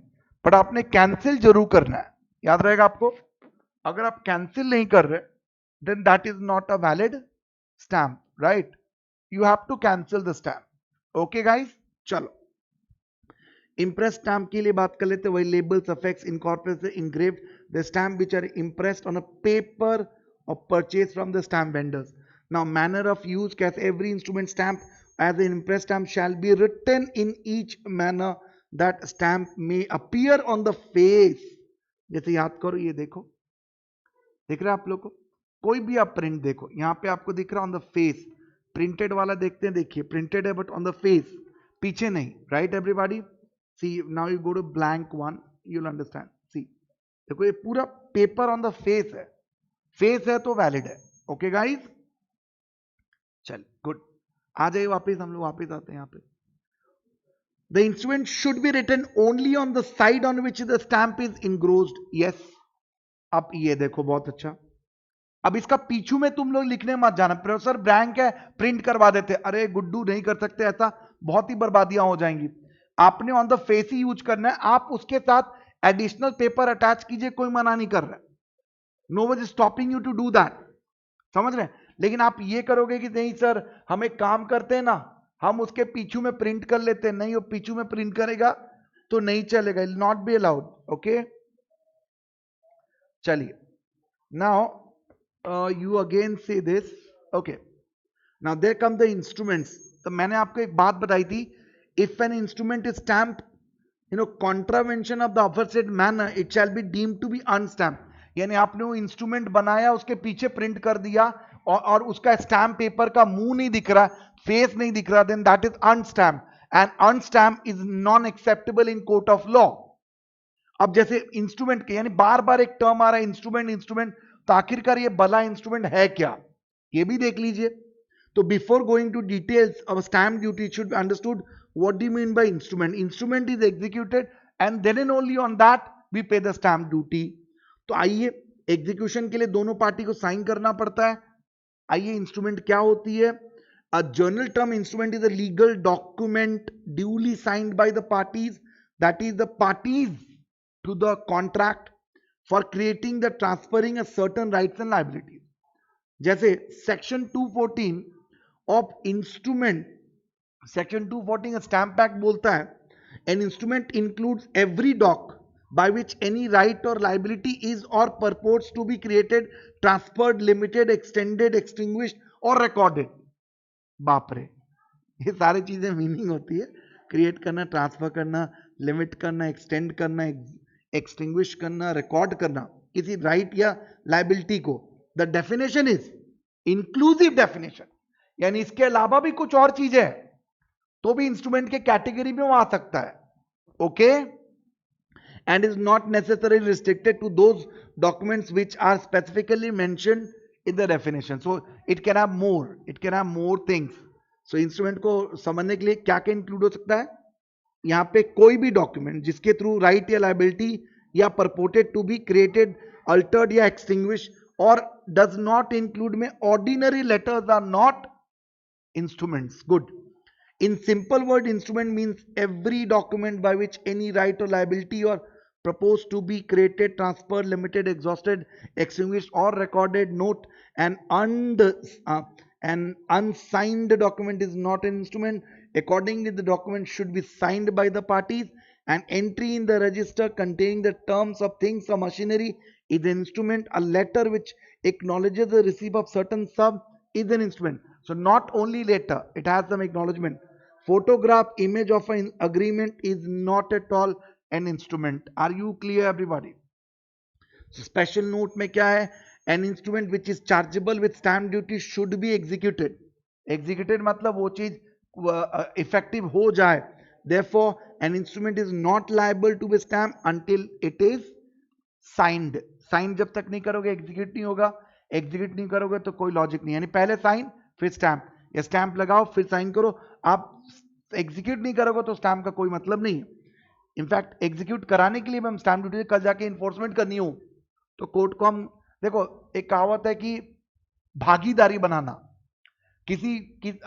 बट आपने कैंसिल जरूर करना है, याद रहेगा आपको. अगर आप कैंसिल नहीं कर रहे, then that is not a valid stamp, right. You have to cancel the stamp. Okay guys, चलो इम्प्रेस स्टैम्प के लिए बात कर लेते हैं. वही labels, affects, incorporate, engrave the stamp which are impressed on a paper और purchase from the stamp vendors. Now manner of use, कैसे every instrument stamp as an impress stamp shall be written in each manner that stamp may appear on the face. जैसे याद करो, ये देखो, दिख रहा है आप लोग को, कोई भी आप प्रिंट देखो, यहां पे आपको दिख रहा ऑन द फेस. प्रिंटेड वाला देखते हैं, देखिए प्रिंटेड है बट ऑन द फेस, पीछे नहीं, right everybody. See now you go to blank one, you will understand. See देखो, ये पूरा पेपर ऑन द फेस है, फेस है तो वैलिड है. ओके गाइस, चल गुड. आ जाइए वापस, हम लोग वापस आते हैं यहाँ पे. The instrument should be written only on the side on which the stamp is engrossed. Yes. अब ये देखो, बहुत अच्छा. अब इसका पीछू में तुम लोग लिखने मत जाना, प्रोफेसर ब्लैंक है प्रिंट करवा देते. अरे गुड्डू, नहीं कर सकते ऐसा, बहुत ही बर्बादियां हो जाएंगी. आपने on the face he use करना है. आप उसके साथ एडिशनल पेपर अटैच कीजिए, कोई मना नहीं कर रहा. No one is stopping you to do that, समझ रहे हैं. लेकिन आप ये करोगे कि नहीं सर, हम एक काम करते हैं ना, हम उसके पीछू में प्रिंट कर लेते हैं, नहीं वो पीछू में प्रिंट करेगा तो नहीं चलेगा, it not be allowed. Okay, चलिए. Now you again say this. Okay, now there come the instruments. तो मैंने आपको एक बात बताई थी, if an instrument is stamp contravention of the aforesaid manner, it shall be deemed to be unstamped. यानी आपने वो इंस्ट्रूमेंट बनाया, उसके पीछे प्रिंट कर दिया और उसका स्टैम्प पेपर का मुंह नहीं दिख रहा, फेस नहीं दिख रहा, then that is unstamp, and unstamp is non acceptable in court of law. अब जैसे इंस्ट्रूमेंट के, यानी बार बार एक टर्म आ रहा है इंस्ट्रूमेंट इंस्ट्रूमेंट, तो आखिरकार ये भला इंस्ट्रूमेंट है क्या, ये भी देख लीजिए. तो before going to details of stamp duty, it should be understood what do you mean by instrument. Instrument is executed and then and only on that we pay the stamp duty. तो आइए, execution के लिए दोनों party को sign करना पड़ता है. आइए, इंस्ट्रूमेंट क्या होती है. A general term instrument is a legal document duly signed by the parties, that is the parties to the contract for creating the transferring a certain rights and liabilities. जैसे section 214 of instrument, section 214 stamp act बोलता है, an instrument includes every doc by which any right or liability is or purports to be created, transferred, limited, extended, extinguished or recorded. बाप रे, ये सारी चीजें meaning होती है. क्रिएट करना, ट्रांसफर करना, लिमिट करना, एक्सटेंड करना, एक्सटिंग्विश करना, रिकॉर्ड करना किसी राइट या लाइबिलिटी को। The definition is inclusive definition, यानी इसके अलावा भी कुछ और चीजें है तो भी इंस्ट्रूमेंट के कैटेगरी में वो आ सकता है। Okay, and is not necessarily restricted to those documents which are specifically mentioned in the definition. So it can have more things. So instrument को समझने के लिए क्या क्या इंक्लूड हो सकता है, यहां पे कोई भी डॉक्यूमेंट जिसके थ्रू राइट या लाइबिलिटी या purported to be created, altered या एक्सटिंग्विश और डज नॉट इंक्लूड में ordinary letters are not instruments. Good. In simple word, instrument means every document by which any right or liability or proposed to be created, transferred, limited, exhausted, extinguished or recorded note an unsigned document is not an instrument. Accordingly, the document should be signed by the parties. An entry in the register containing the terms of things or machinery is an instrument. A letter which acknowledges the receipt of certain sum is an instrument. So not only letter, it has some acknowledgement. Photograph, image of an agreement is not at all an instrument. Are you clear everybody? So special note में क्या है, an instrument which is chargeable with stamp duty should be executed. Executed मतलब वो चीज effective हो जाए. Therefore an instrument is not liable to be stamped until it is signed. Sign जब तक नहीं करोगे एग्जीक्यूट नहीं होगा, एग्जीक्यूट नहीं करोगे तो कोई लॉजिक नहीं, यानी पहले साइन फिर स्टैंप, या स्टैंप लगाओ फिर साइन करो। आप एग्जीक्यूट नहीं करोगे तो स्टैंप का कोई मतलब नहीं है। इनफैक्ट एग्जीक्यूट कराने के लिए हम स्टैंप ड्यूटी कल जाके इन्फोर्समेंट करनी हो तो कोर्ट को हम, देखो एक कहावत है कि भागीदारी बनाना,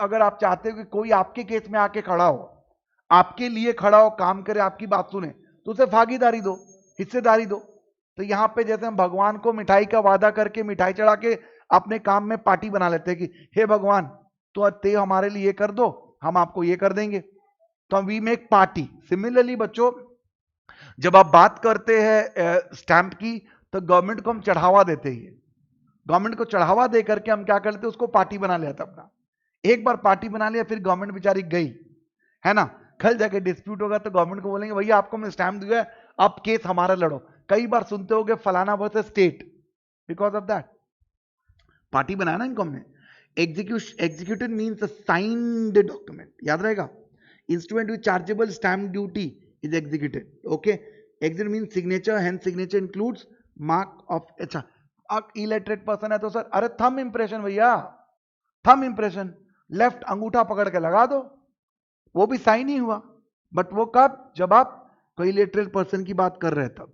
अगर आप चाहते हो कि कोई आपके केस में आके खड़ा हो, आपके लिए खड़ा हो, काम करे, आपकी बात सुने, तो उसे भागीदारी दो, हिस्सेदारी दो। तो यहां पे जैसे हम भगवान को मिठाई का वादा करके मिठाई चढ़ा के अपने काम में पार्टी बना लेते हैं कि हे भगवान तो ते हमारे लिए कर दो, हम आपको ये कर देंगे, तो वी मेक पार्टी। सिमिलरली बच्चों, जब आप बात करते हैं स्टैंप की तो गवर्नमेंट को हम चढ़ावा देते ही, गवर्नमेंट को चढ़ावा दे करके हम क्या करते हैं, उसको पार्टी बना लेते अपना। एक बार पार्टी बना लिया फिर गवर्नमेंट बेचारी गई है ना, कल जाके डिस्प्यूट होगा तो गवर्नमेंट को बोलेंगे भैया आपको हमने स्टैंप दिया है, अब केस हमारा लड़ो। कई बार सुनते होगे फलाना versus state, because of that party बनाया ना इनको हमने। Executed means a signed document, याद रहेगा। Instrument with chargeable stamp duty is executed. Okay, execute means signature, hand signature includes mark of, अच्छा इलिटरेट पर्सन है तो सर अरे थंब इंप्रेशन भैया, थंब इंप्रेशन, लेफ्ट अंगूठा पकड़ के लगा दो, वो भी साइन ही हुआ, बट वो कब, जब आप कोई इलिटरेट पर्सन की बात कर रहे हैं तब।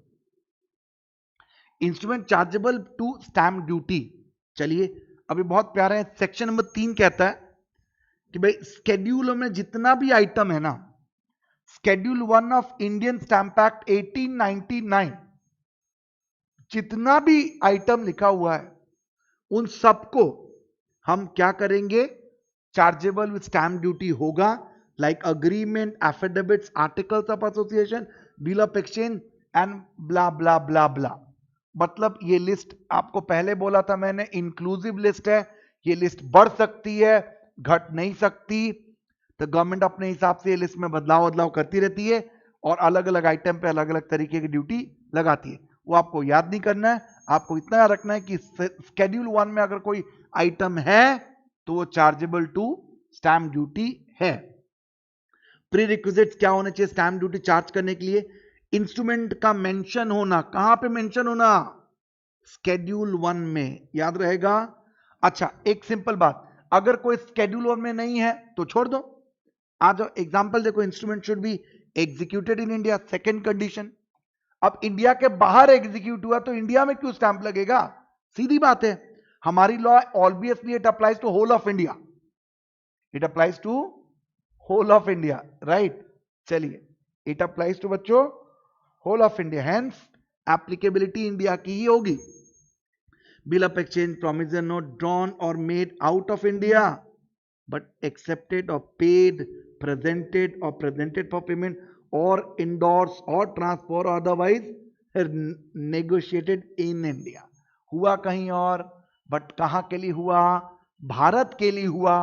Instrument chargeable to stamp duty, चलिए अभी बहुत प्यारा है, सेक्शन नंबर 3 कहता है कि भाई स्केड्यूल में जितना भी आइटम है ना, schedule 1 of Indian stamp act 1899, जितना भी आइटम लिखा हुआ है उन सबको हम क्या करेंगे, चार्जेबल विद स्टैंप ड्यूटी होगा। Like agreement, affidavits, articles of association, bill of exchange and blah blah blah blah. मतलब ये लिस्ट आपको पहले बोला था मैंने, इंक्लूसिव लिस्ट है, ये लिस्ट बढ़ सकती है, घट नहीं सकती। तो गवर्नमेंट अपने हिसाब से ये लिस्ट में बदलाव करती रहती है और अलग अलग आइटम पे अलग अलग तरीके की ड्यूटी लगाती है। वो आपको याद नहीं करना है, आपको इतना याद रखना है कि स्केड्यूल 1 में अगर कोई आइटम है तो वो चार्जेबल टू स्टैंप ड्यूटी है। प्री रिक्विजिट्स क्या होने चाहिए स्टैंप ड्यूटी चार्ज करने के लिए, इंस्ट्रूमेंट का मेंशन होना, कहां पे मेंशन होना, स्केड्यूल 1 में, याद रहेगा। अच्छा एक सिंपल बात, अगर कोई स्केड्यूल 1 में नहीं है तो छोड़ दो। आ जाओ एग्जांपल देखो, instrument should be executed in India, second condition. अब इंडिया के बाहर एग्जीक्यूट हुआ तो इंडिया में क्यों स्टैंप लगेगा, सीधी बात है। हमारी law obviously it applies to whole of India, it applies to whole of India, right. चलिए इट अप्लाइज टू बच्चों whole of India, hence applicability India की ही होगी। Bill of exchange, promissory note drawn और made out of India but accepted और paid, presented for payment और indorse और transfer और अदरवाइज नेगोशिएटेड इन इंडिया, हुआ कहीं और बट कहां के लिए हुआ, भारत के लिए हुआ।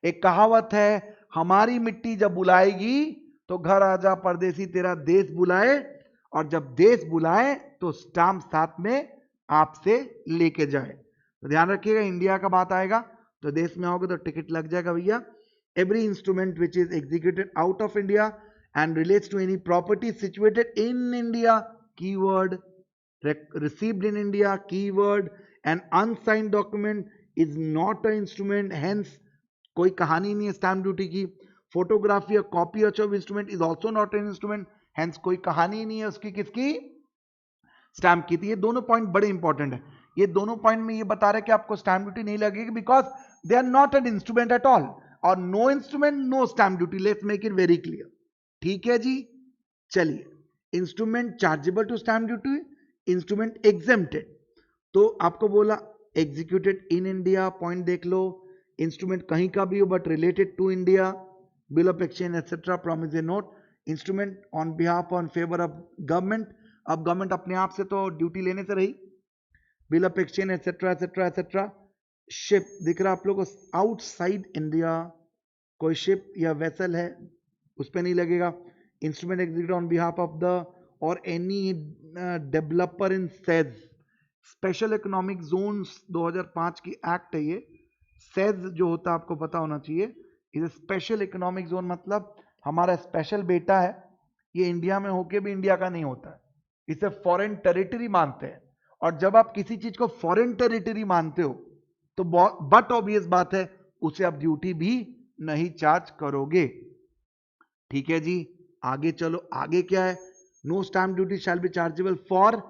एक कहावत है, हमारी मिट्टी जब बुलाएगी तो घर आजा परदेसी तेरा देश बुलाए, और जब देश बुलाए तो स्टाम्प साथ में आपसे लेके जाए। तो ध्यान रखिएगा, इंडिया का बात आएगा तो देश में आओगे तो टिकट लग जाएगा भैया। Every instrument which is executed out of India and relates to any property situated in India, keyword, received in India, keyword, an unsigned document is not an instrument, hence कोई कहानी नहीं है स्टैम्प ड्यूटी की। Photography और copy of instrument is also not an instrument, hence कोई कहानी नहीं है उसकी, किसकी, स्टैम्प की। थी ये दोनों पॉइंट बड़े इंपॉर्टेंट है। ये दोनों पॉइंट में ये बता रहे कि आपको स्टैम्प ड्यूटी नहीं लगेगी because they are not an instrument at all, और no instrument no stamp duty, let's make it very clear. ठीक है जी, चलिए, instrument chargeable to stamp duty, instrument exempted. तो आपको बोला एग्जीक्यूटेड इन इंडिया, पॉइंट देख लो, इंस्ट्रूमेंट कहीं का भी हो but related to India, bill of exchange etcetera, promissory note, instrument on behalf on favour of government. अब गवर्नमेंट अपने आप से तो ड्यूटी लेने से रही, bill of exchange etcetera etcetera etcetera. Ship दिख रहा आप लोगों को, आउटसाइड इंडिया कोई शिप या वेसल है उस पर नहीं लगेगा। Instrument executed on behalf of the और any developer in SEZ, special economic zones 2005 की एक्ट है ये। सेज जो होता है आपको पता होना चाहिए, इज स्पेशल इकोनॉमिक जोन, मतलब हमारा स्पेशल बेटा है, ये इंडिया में होके भी इंडिया का नहीं होता है, इसे फॉरेन टेरिटरी मानते हैं। और जब आप किसी चीज को फॉरेन टेरिटरी मानते हो तो बट ऑब्वियस बात है उसे आप ड्यूटी भी नहीं चार्ज करोगे। ठीक है जी, आगे चलो, आगे क्या है, no stamp duty shall be chargeable for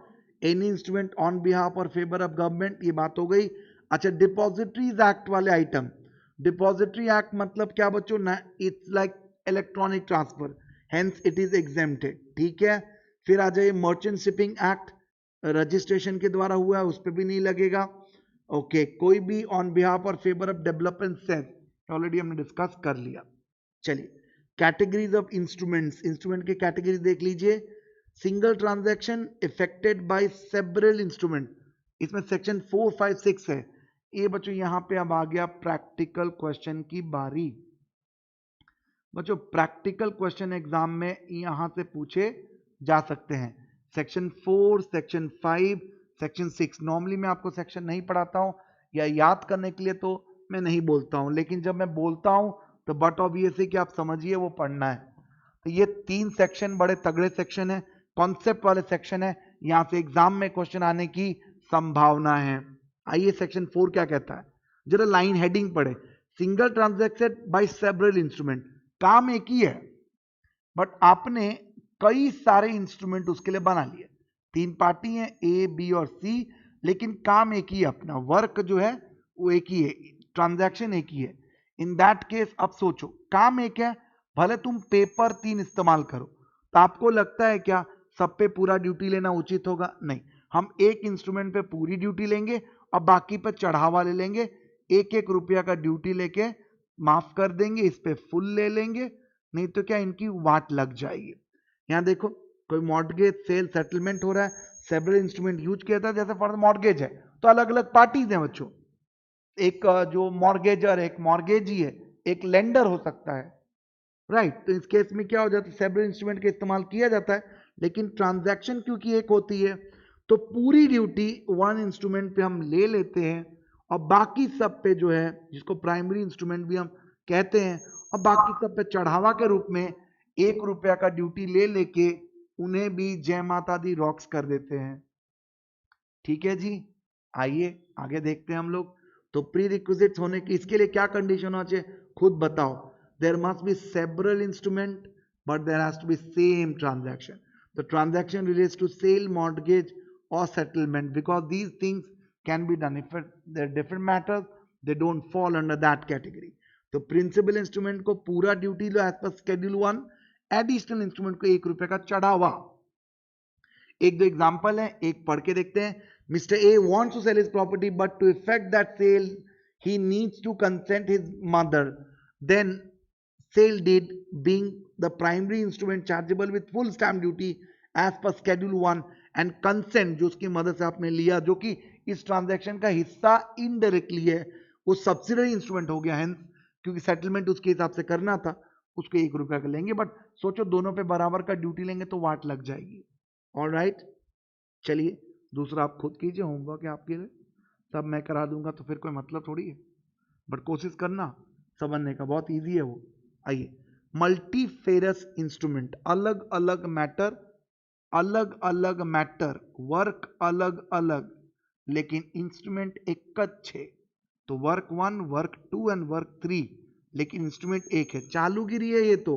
any instrument on behalf और फेवर ऑफ गवर्नमेंट, ये बात हो गई। अच्छा, डिपॉजिटरीज एक्ट वाले आइटम, डिपॉजिटरी एक्ट मतलब क्या बच्चों, it's like electronic transfer, hence it is exempted. ठीक है, फिर आ जाइए मर्चेंट शिपिंग एक्ट, रजिस्ट्रेशन के द्वारा हुआ है, उस पर भी नहीं लगेगा। ओके, कोई भी ऑन बिहाफ और favour of development sale, already हमने डिस्कस कर लिया। चलिए, कैटेगरीज ऑफ इंस्ट्रूमेंट्स, इंस्ट्रूमेंट की कैटेगरीज देख लीजिए। Single transaction effected by several instrument, इसमें सेक्शन 4, 5, 6 है। ये बच्चों यहां पे अब आ गया प्रैक्टिकल क्वेश्चन की बारी। बच्चों प्रैक्टिकल क्वेश्चन एग्जाम में यहां से पूछे जा सकते हैं। Section 4, section 5, section 6। नॉर्मली मैं आपको सेक्शन नहीं पढ़ाता हूं या याद करने के लिए तो मैं नहीं बोलता हूं, लेकिन जब मैं बोलता हूं तो बट ऑब्वियसली कि आप समझिए वो पढ़ना है। तो ये 3 सेक्शन बड़े तगड़े सेक्शन है, कॉन्सेप्ट वाले सेक्शन है, यहां से एग्जाम में क्वेश्चन आने की संभावना है। आइए सेक्शन 4 क्या कहता है, जरा लाइन हेडिंग पढ़े। Single transaction bye several instrument, काम एक ही है बट आपने कई सारे इंस्ट्रूमेंट उसके लिए बना लिए। 3 पार्टी हैं, ए, बी और सी, लेकिन काम एक ही है, अपना वर्क जो है वो एक ही है, ट्रांजैक्शन एक ही है। इन दैट केस अब सोचो, काम एक है, भले तुम पेपर 3 इस्तेमाल करो, तो आपको लगता है क्या सब पे पूरा ड्यूटी लेना उचित होगा? नहीं, हम एक इंस्ट्रूमेंट पे पूरी ड्यूटी लेंगे और बाकी पे चढ़ावा ले लेंगे, 1-1 रुपया का ड्यूटी लेके माफ कर देंगे, इस पे फुल ले लेंगे, नहीं तो क्या इनकी वाट लग जाएगी। यहां देखो, कोई मॉर्गेज सेल सेटलमेंट हो रहा है, सेवरल इंस्ट्रूमेंट यूज किया था, जैसे फॉर मॉर्गेज है तो अलग अलग पार्टीज हैं बच्चों, एक जो मॉर्गेजर, एक मॉर्गेजी है, एक लेंडर हो सकता है, राइट। तो इस केस में क्या हो जाता है, सेवरल इंस्ट्रूमेंट का इस्तेमाल किया जाता है, लेकिन ट्रांजैक्शन क्योंकि एक होती है तो पूरी ड्यूटी वन इंस्ट्रूमेंट पे हम ले लेते हैं और बाकी सब पे जो है, जिसको प्राइमरी इंस्ट्रूमेंट भी हम कहते हैं, और बाकी सब पे चढ़ावा के रूप में 1 रुपया का ड्यूटी ले लेके उन्हें भी जय माता दी रॉक्स कर देते हैं। ठीक है जी, आइए आगे देखते हैं हम लोग। तो प्री रिक्विजिट्स होने की, इसके लिए क्या कंडीशन होना चाहिए, खुद बताओ। There must be several instrument but there has to be same transaction. The transaction relates to sale, mortgage or settlement, because these things can be done. If they're different matters, they don't fall under that category. तो principal instrument को पूरा duty लो as पर schedule 1, additional instrument को 1 रुपए का चढ़ावा। एक दो एग्जांपल है, एक पढ़ के देखते हैं। Mister A wants to sell his property but to effect that sale he needs to consent his mother, then sale deed being the primary instrument chargeable with full stamp duty as per schedule 1 and consent जो उसकी मदद से आपने लिया, जो कि इस transaction का हिस्सा इनडायरेक्टली है, वो सब्सिडरी इंस्ट्रूमेंट हो गया, हेंस क्योंकि सेटलमेंट उसके हिसाब से करना था, उसको 1 रुपया का लेंगे, बट सोचो दोनों पे बराबर का ड्यूटी लेंगे तो वाट लग जाएगी। ऑलराइट, चलिए दूसरा आप खुद कीजिए, होमवर्क है आपके लिए, सब मैं करा दूंगा तो फिर कोई मतलब थोड़ी है, बट कोशिश करना समझने का, बहुत इजी है वो। आइए, मल्टीफेरस इंस्ट्रूमेंट, अलग अलग मैटर, वर्क अलग अलग, लेकिन इंस्ट्रूमेंट एक अच्छे। तो वर्क 1, वर्क 2 एंड वर्क 3, लेकिन इंस्ट्रूमेंट एक है। चालूगिरी है, ये तो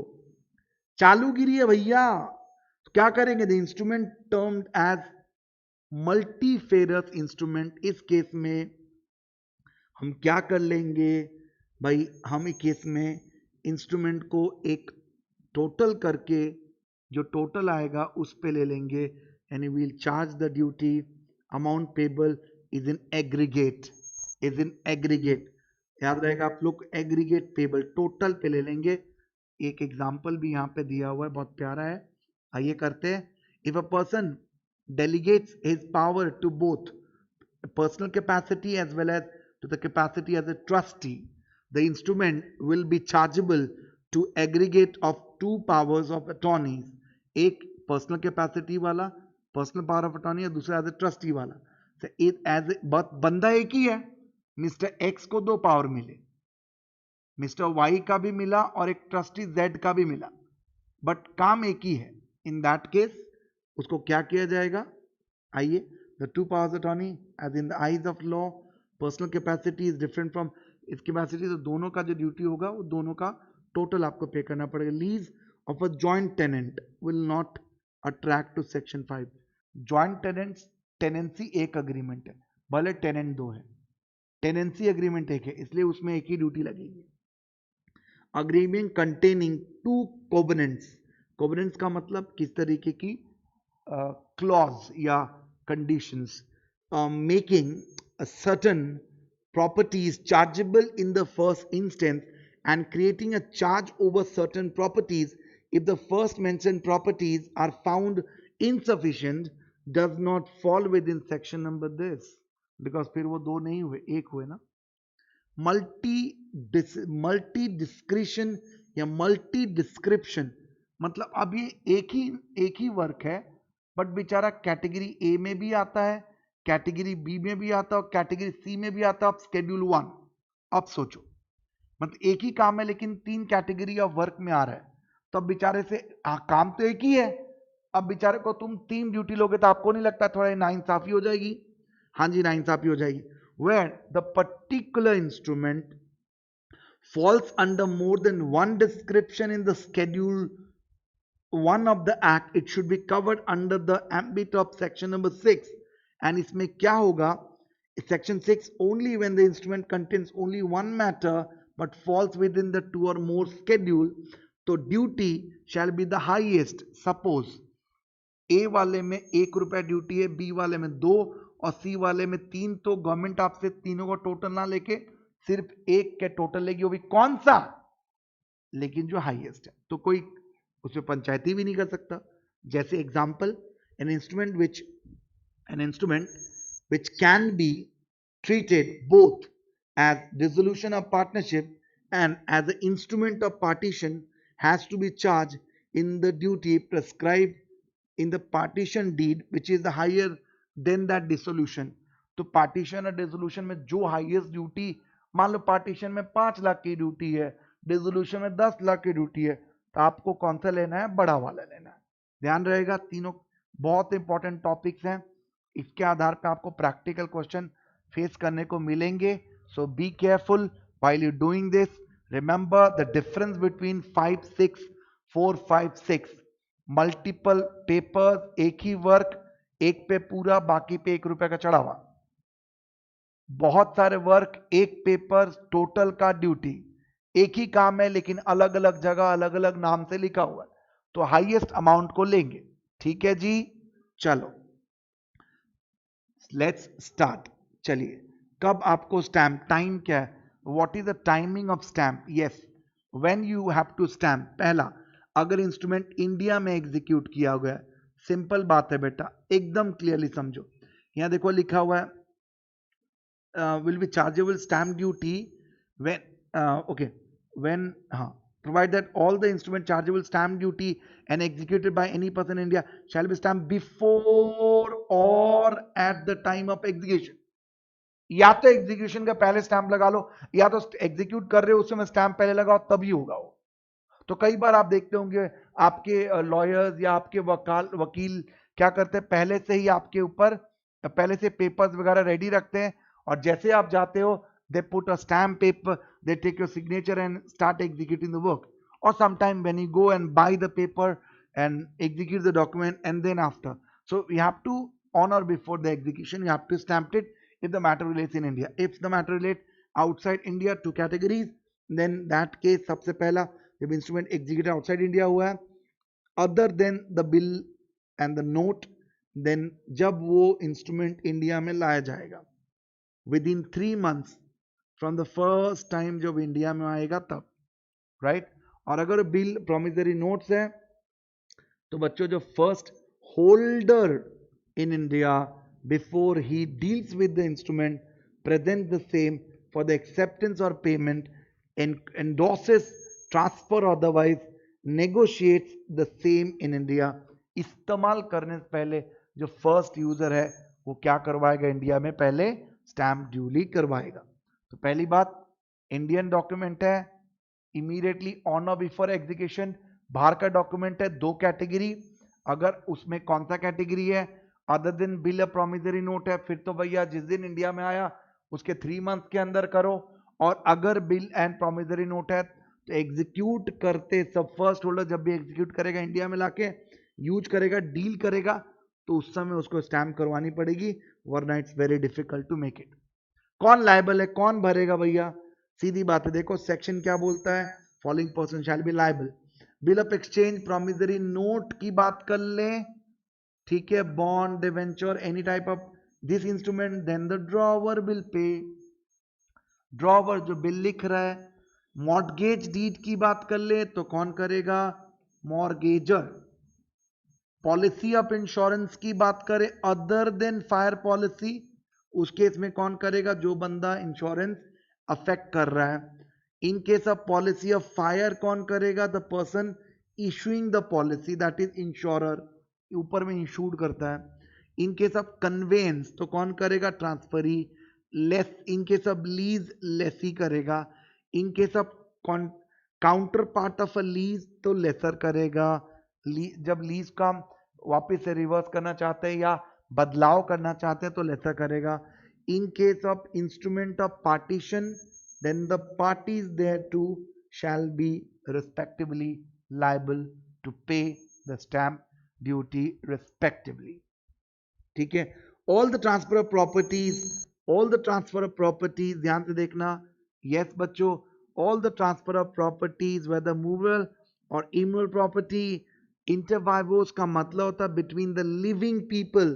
चालूगिरी है भैया। तो क्या करेंगे, the instrument termed as multifarious instrument. इस केस में हम क्या कर लेंगे भाई, हम इस केस में इंस्ट्रूमेंट को एक टोटल करके जो टोटल आएगा उस पे ले लेंगे, यानी we'll charge the duty, amount payable is in aggregate, याद रहेगा आप लोग, एग्रीगेट पेबल टोटल पे ले लेंगे। एक एग्जांपल भी यहाँ पे दिया हुआ है, बहुत प्यारा है, आइए करते हैं। If a person delegates his power to both personal capacity as well as to the capacity as a trustee, the instrument will be chargeable to aggregate of 2 powers of attorneys, एक पर्सनल कैपेसिटी वाला, personal power of attorney, और दूसरा as a trustee वाला। As बंदा एक ही है, mister x को 2 power मिले, मिस्टर वाई का भी मिला और एक ट्रस्टी जेड का भी मिला, बट काम एक ही है। इन दैट केस उसको क्या किया जाएगा, आइए, the 2 powers attorney as in the eyes of law, personal capacity is different from his capacity, तो दोनों का जो ड्यूटी होगा वो दोनों का टोटल आपको पे करना पड़ेगा। Lease of a joint tenant will not attract to section 5। Joint tenants, tenancy एक अग्रीमेंट है, भले टेनेंट 2 है, टेनेंसी अग्रीमेंट एक है, इसलिए उसमें एक ही ड्यूटी लगेगी। अग्रीमेंट कंटेनिंग 2 कोवेनेंट्स, कोवेनेंट्स का मतलब किस तरीके की क्लॉज या conditions, making certain properties chargeable in the first instance and creating a charge over certain properties if the first mentioned properties are found insufficient does not fall within section number this, because फिर वो 2 नहीं हुए, 1 हुए ना। Multi discretion या multi description, मतलब अब ये एक ही वर्क है, बट बेचारा कैटेगरी ए में भी आता है, कैटेगरी बी में भी आता है और कैटेगरी सी में भी आता है, स्केड्यूल 1। अब सोचो, मतलब एक ही काम है लेकिन 3 कैटेगरी ऑफ वर्क में आ रहा है, तो अब बेचारे से काम तो एक ही है, अब बेचारे को तुम 3 ड्यूटी लोगे तो आपको नहीं लगता थोड़ा नाइंसाफी हो जाएगी? हाँ जी, नाइंसाफी हो जाएगी। where the particular instrument falls under more than one description in the schedule 1 of the act, it should be covered under the ambit of section number 6। and इसमें क्या होगा, section 6 only when the instrument contains only one matter but falls within the 2 or more schedule, तो duty shall be the highest। suppose ए वाले में 1 रुपया duty है, B वाले में 2 और सी वाले में 3, तो गवर्नमेंट आपसे तीनों को टोटल ना लेके सिर्फ एक के टोटल लेगी, वो भी कौन सा, लेकिन जो हाईएस्ट है, तो कोई उसमें पंचायती भी नहीं कर सकता। जैसे example, an instrument which can be treated both as dissolution of partnership and as an instrument of partition has to be charged in the duty prescribed in the partition deed which is the higher than that dissolution। तो partition और dissolution में जो highest duty, मान लो partition में 5 लाख की duty है, dissolution में 10 लाख की ड्यूटी है, तो आपको कौन सा लेना है, बड़ा वाला लेना है। ध्यान रहेगा, तीनों बहुत इंपॉर्टेंट टॉपिक्स हैं, इसके आधार पे आपको प्रैक्टिकल क्वेश्चन फेस करने को मिलेंगे। So be careful while you doing this. Remember the difference between 5, 6, 4, 5, 6, multiple papers, एक ही वर्क, एक पे पूरा, बाकी पे 1 रुपए का चढ़ावा, बहुत सारे वर्क, एक पेपर, टोटल का ड्यूटी, एक ही काम है लेकिन अलग अलग जगह अलग अलग नाम से लिखा हुआ है, तो हाईएस्ट अमाउंट को लेंगे। ठीक है जी, चलो लेट्स स्टार्ट। चलिए, कब आपको स्टैंप, टाइम क्या है, what is the timing of stamp, yes when you have to stamp. पहला, अगर इंस्ट्रूमेंट इंडिया में एग्जीक्यूट किया हुआ है, सिंपल बात है बेटा, एकदम क्लियरली समझो। यहां देखो लिखा हुआ है will be chargeable stamp duty when, okay when, हाँ provide that all the instrument chargeable stamp duty and executed by any person in India shall be stamped before or at the time of execution. या तो execution का पहले stamp लगा लो, या तो execute कर रहे हो उस समय स्टैंप पहले लगाओ, तभी होगा वो। तो कई बार आप देखते होंगे आपके लॉयर्स या आपके वकील क्या करते हैं, पहले से ही आपके ऊपर पहले से पेपर्स वगैरह रेडी रखते हैं, और जैसे आप जाते हो they put a stamp paper, they take your signature and start executing the work. और sometime when you go and buy the paper and execute the document, and then after, so you have to honor before the execution, you have to stamp it if the matter relates in India. If the matter relates outside India, two categories, then that case सबसे पहला जब instrument execute outside India हुआ है, other than the bill and the note, then जब वो instrument India में लाया जाएगा within 3 months from the first time जब इंडिया में आएगा तब, राइट। और अगर बिल प्रोमिसरी नोट्स है तो बच्चों जो first holder in India before he deals with the instrument present the same for the acceptance और payment, endorses transfer otherwise negotiates the same in India. इस्तेमाल करने से पहले जो फर्स्ट यूजर है वो क्या करवाएगा, इंडिया में पहले स्टैंप ड्यूली करवाएगा। तो पहली बात, इंडियन डॉक्यूमेंट है, इमीडिएटली ऑन और बिफोर एग्जीक्यूशन। बाहर का डॉक्यूमेंट है, 2 कैटेगरी, अगर उसमें कौन सा कैटेगरी है, अदर दिन बिल या प्रोमिसरी नोट है, फिर तो भैया जिस दिन इंडिया में आया उसके 3 months के अंदर करो। और अगर बिल एंड प्रोमिसरी नोट है तो एग्जीक्यूट करते सब फर्स्ट होल्डर जब भी एग्जीक्यूट करेगा इंडिया में लाके यूज करेगा, डील करेगा, तो उस समय उसको स्टैम्प करवानी पड़ेगी, वरना it's very difficult to make it. कौन लायबल है, कौन भरेगा भैया, सीधी बात है, देखो सेक्शन क्या बोलता है, following person shall be liable. Bill of exchange promissory note की बात कर लें, ठीक है, bond debenture any type of this instrument, then the drawer will pay. Drawer जो बिल लिख रहा है। मॉर्गेज डीड की बात कर ले तो कौन करेगा, मॉर्गेजर। पॉलिसी ऑफ इंश्योरेंस की बात करें अदर देन फायर पॉलिसी, उस केस में कौन करेगा, जो बंदा इंश्योरेंस अफेक्ट कर रहा है। इन case of policy of fire कौन करेगा, the person issuing the policy, that is insurer, ऊपर में इंश्योर्ड करता है। इन केस ऑफ कन्वेंस तो कौन करेगा, transferee. Less in case of lease lessee करेगा। In case of counterpart of a lease तो लेसर करेगा। जब लीज का वापस से रिवर्स करना चाहते हैं या बदलाव करना चाहते हैं तो लेसर करेगा। In case of instrument of partition then the parties thereto shall be respectively liable to pay the stamp duty respectively. ठीक है, all the transfer of properties, ध्यान से देखना, yes बच्चों, all the transfer of properties whether movable or immovable property, inter vivos का मतलब होता है between the living people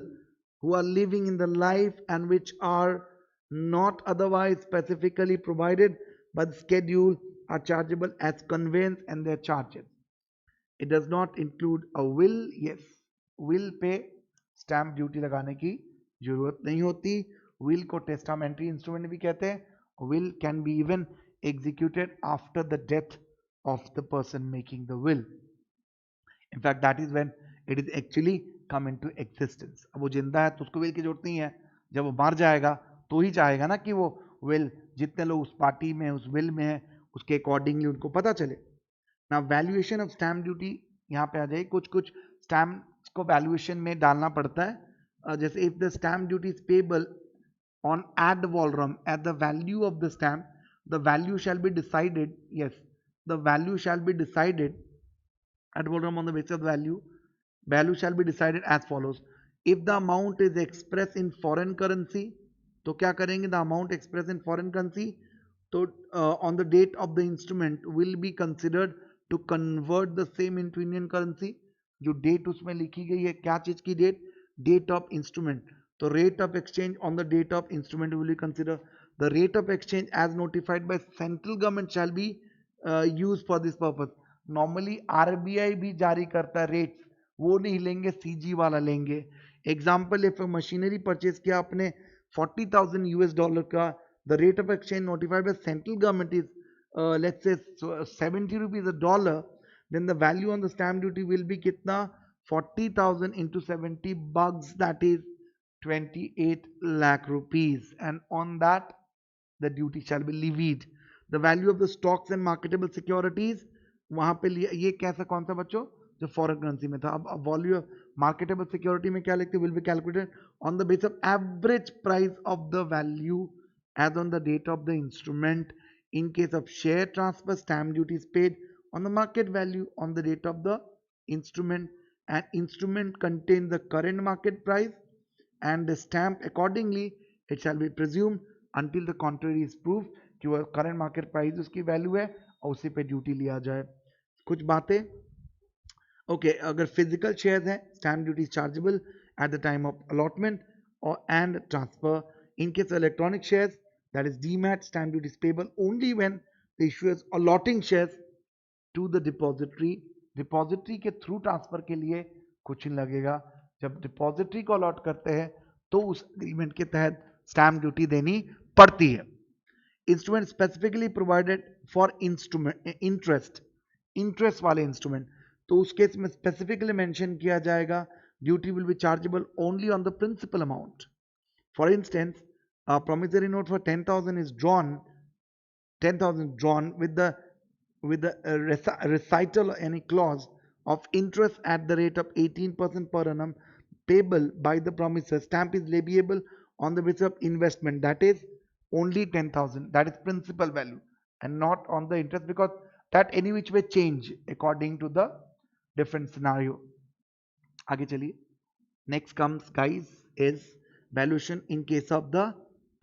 who are living in the life and which are not otherwise specifically provided by the schedule are chargeable as conveyance and their charges. It does not include a will. Yes, will पे stamp duty लगाने की जरूरत नहीं होती। will को testamentary instrument भी कहते हैं। will can be even executed after the death of the person making the will. In fact, that is when it is actually come into existence. अब वो जिंदा है तो उसको will की जरूरत नहीं है, जब वो मर जाएगा तो ही चाहेगा ना कि वो विल, जितने लोग उस पार्टी में उस विल में है उसके अकॉर्डिंगली उनको पता चले ना। वैल्यूएशन ऑफ स्टैम्प ड्यूटी यहाँ पे आ जाए, कुछ कुछ स्टैम्प को वैल्यूएशन में डालना पड़ता है। जैसे if the stamp duty is payable on ad valorem at the value of the stamp, the value shall be decided, yes, the value shall be decided at valorem on the basis of value shall be decided as follows. If the amount is express in foreign currency तो क्या करेंगे, the amount express in foreign currency, तो on the date of the instrument will be considered to convert the same into Indian currency. जो date उसमें लिखी गई है, क्या चीज की डेट, डेट ऑफ इंस्ट्रूमेंट, तो rate of exchange on the date of instrument will be consider. The rate of exchange as notified by central government shall be use for this purpose. Normally RBI भी जारी करता है rates, वो नहीं लेंगे, CG वाला लेंगे। एग्जाम्पल, इफ मशीनरी परचेज किया आपने $40,000 का, the rate of exchange notified by central government is let's say 70 rupees a dollar, then the value on the stamp duty will be kitna? 40,000 into 70 bucks, that is 28 lakh rupees, and on that the duty shall be levied. The value of the stocks and marketable securities, वहां पे ये कैसा कौन सा बच्चों, जो foreign currency में था. अब वॉल्यू मार्केटेबल सिक्योरिटी में क्या लिखते, will be calculated on the base of average price of the value as on the date of the instrument. In case of share transfer, stamp duty is paid on the market value on the date of the instrument, and instrument contains the current market price and the stamp accordingly it shall be presumed until the contrary is proved कि वो current market price उसकी value है और उसी पे duty लिया जाए. कुछ बातें ओके अगर फिजिकल शेयर्स हैं stamp duty chargeable at the time of allotment or and transfer. In case electronic shares that is demat stamp duty is payable only when the issuers allotting shares to the depository. Depository के through transfer के लिए कुछ नहीं लगेगा. जब depository को allot करते हैं तो उस एग्रीमेंट के तहत स्टैम्प ड्यूटी देनी पड़ती है. Instrument specifically provided for instrument interest वाले इंस्ट्रूमेंट, तो उस केस में स्पेसिफिकली मेंशन किया जाएगा duty will be chargeable only on the principal amount. For instance promissory note for 10,000 is drawn 10,000 drawn with the recital or any clause of interest at the rate of 18% per annum payable by the promisor. Stamp is leviable on the basis of investment, that is only 10,000, that is principal value, and not on the interest, because that any which way change according to the different scenario. आगे चलिए. Next comes guys is valuation in case of the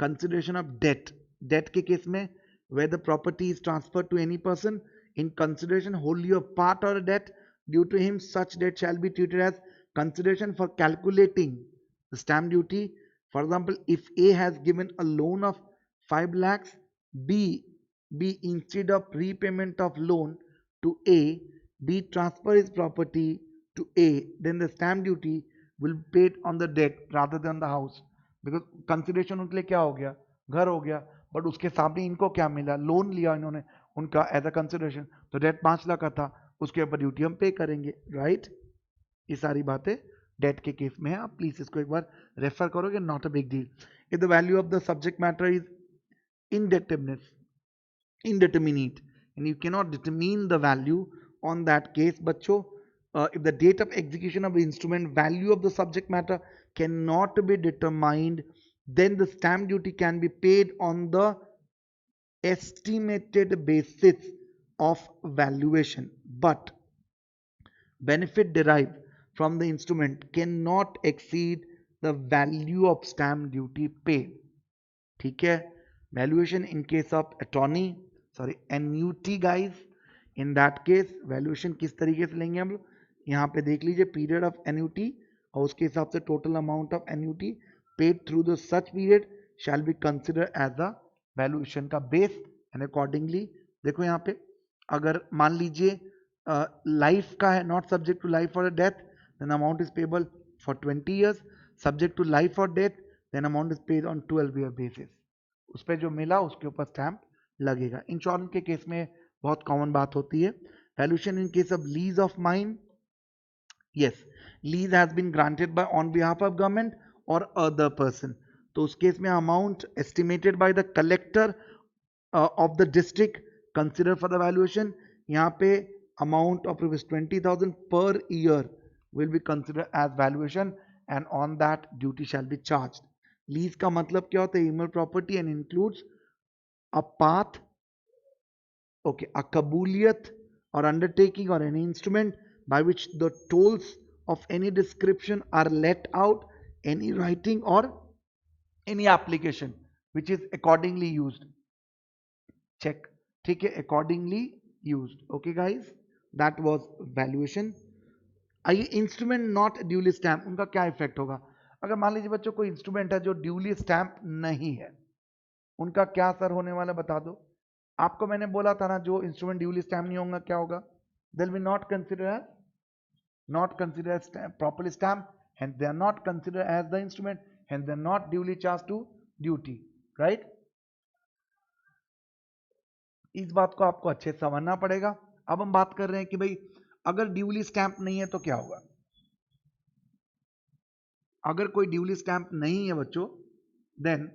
consideration of debt. Debt के case में where the property is transferred to any person in consideration wholly of part or a debt due to him, such debt shall be treated as consideration for calculating the stamp duty. For example, if A has given a loan of 5 lakhs, B instead of repayment of loan to A, B transfer his property to A, then the stamp duty will be paid on the debt rather than the house. Because consideration उनके लिए क्या हो गया, घर हो गया, but उसके सामने इनको क्या मिला, लोन लिया इन्होंने उनका एज अ कंसिडरेशन, तो डेट 5 लाख का था, उसके ऊपर ड्यूटी हम पे करेंगे, राइट. ये सारी बातें डेट के केस में है. आप प्लीज इसको एक बार रेफर करोगे, not a big deal. If the value of the subject matter is indeterminate and you cannot determine the value on that case बच्चों, if the date of execution of the instrument value of the subject matter cannot be determined, then the stamp duty can be paid on the estimated basis of valuation, but benefit derived from the instrument cannot exceed the value of stamp duty paid. ठीक है. Valuation in case of attorney, sorry annuity guys, in that case valuation किस तरीके से लेंगे हम लोग, यहाँ पे देख लीजिए पीरियड ऑफ एन्यूटी और उसके हिसाब से total amount of annuity paid through the such period shall be consider as a valuation का बेस एंड अकॉर्डिंगली. देखो यहाँ पे अगर मान लीजिए लाइफ का है, not subject to life or death, then amount is payable for 20 years. Subject to life or death, then amount is paid on 12 year basis. उस पर जो मिला उसके ऊपर स्टैंप लगेगा. इंश्योरेंस के केस में बहुत कॉमन बात होती है. Valuation in case of lease of mine, yes lease has been granted by on behalf of government और अदर पर्सन, तो उस केस में amount estimated by the collector of the district consider for the valuation. यहाँ पे amount of ₹20,000 per year will be considered as valuation and on that duty shall be charged. Lease का मतलब क्या होता है, इमल property and includes a path, okay, a kabuliyat or undertaking or any instrument by which the tolls of any description are let out, any writing or any application which is accordingly used. Check, ठीक है, accordingly used. Okay guys, that was valuation. आइए instrument not duly stamp, उनका क्या effect होगा. अगर मान लीजिए बच्चों कोई इंस्ट्रूमेंट है जो ड्यूली स्टैम्प नहीं है, उनका क्या असर होने वाला बता दो. आपको मैंने बोला था ना, जो इंस्ट्रूमेंट ड्यूली स्टैम्प नहीं होगा क्या होगा, they will be not considered as properly stamped, and they are not considered as the instrument, and they are not duly charged to duty, right. इस बात को आपको अच्छे से समझना पड़ेगा। अब हम बात कर रहे हैं कि भाई अगर ड्यूली स्टैंप नहीं है तो क्या होगा। अगर कोई ड्यूली स्टैंप नहीं है बच्चों, then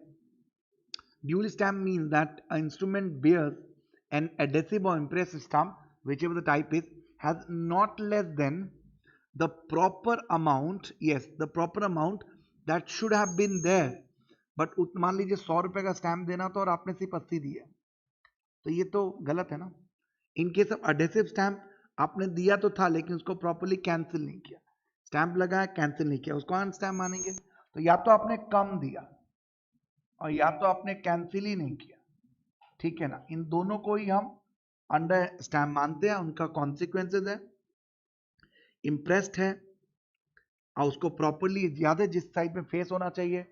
duly stamp mean that a instrument bears an adhesive or impress stamp, whichever the type is, has not less than the proper amount, yes, the proper amount that should have been there. But मान लीजिए 100 रुपए का stamp देना था और आपने सिर्फ 80 दिया, तो ये तो गलत है ना। इन केस ऑफ एडहेसिव स्टैंप आपने दिया तो था लेकिन उसको प्रॉपर्ली कैंसिल नहीं किया, स्टैंप लगाया कैंसिल नहीं किया, उसको अन स्टैंप मानेंगे। तो या तो आपने कम दिया और या तो आपने कैंसिल ही नहीं किया, ठीक है ना। इन दोनों को ही हम अंडर स्टैंप मानते हैं, उनका कॉन्सिक्वेंसेज है। इम्प्रेस्ड है और उसको प्रॉपर्ली याद है जिस साइड में फेस होना चाहिए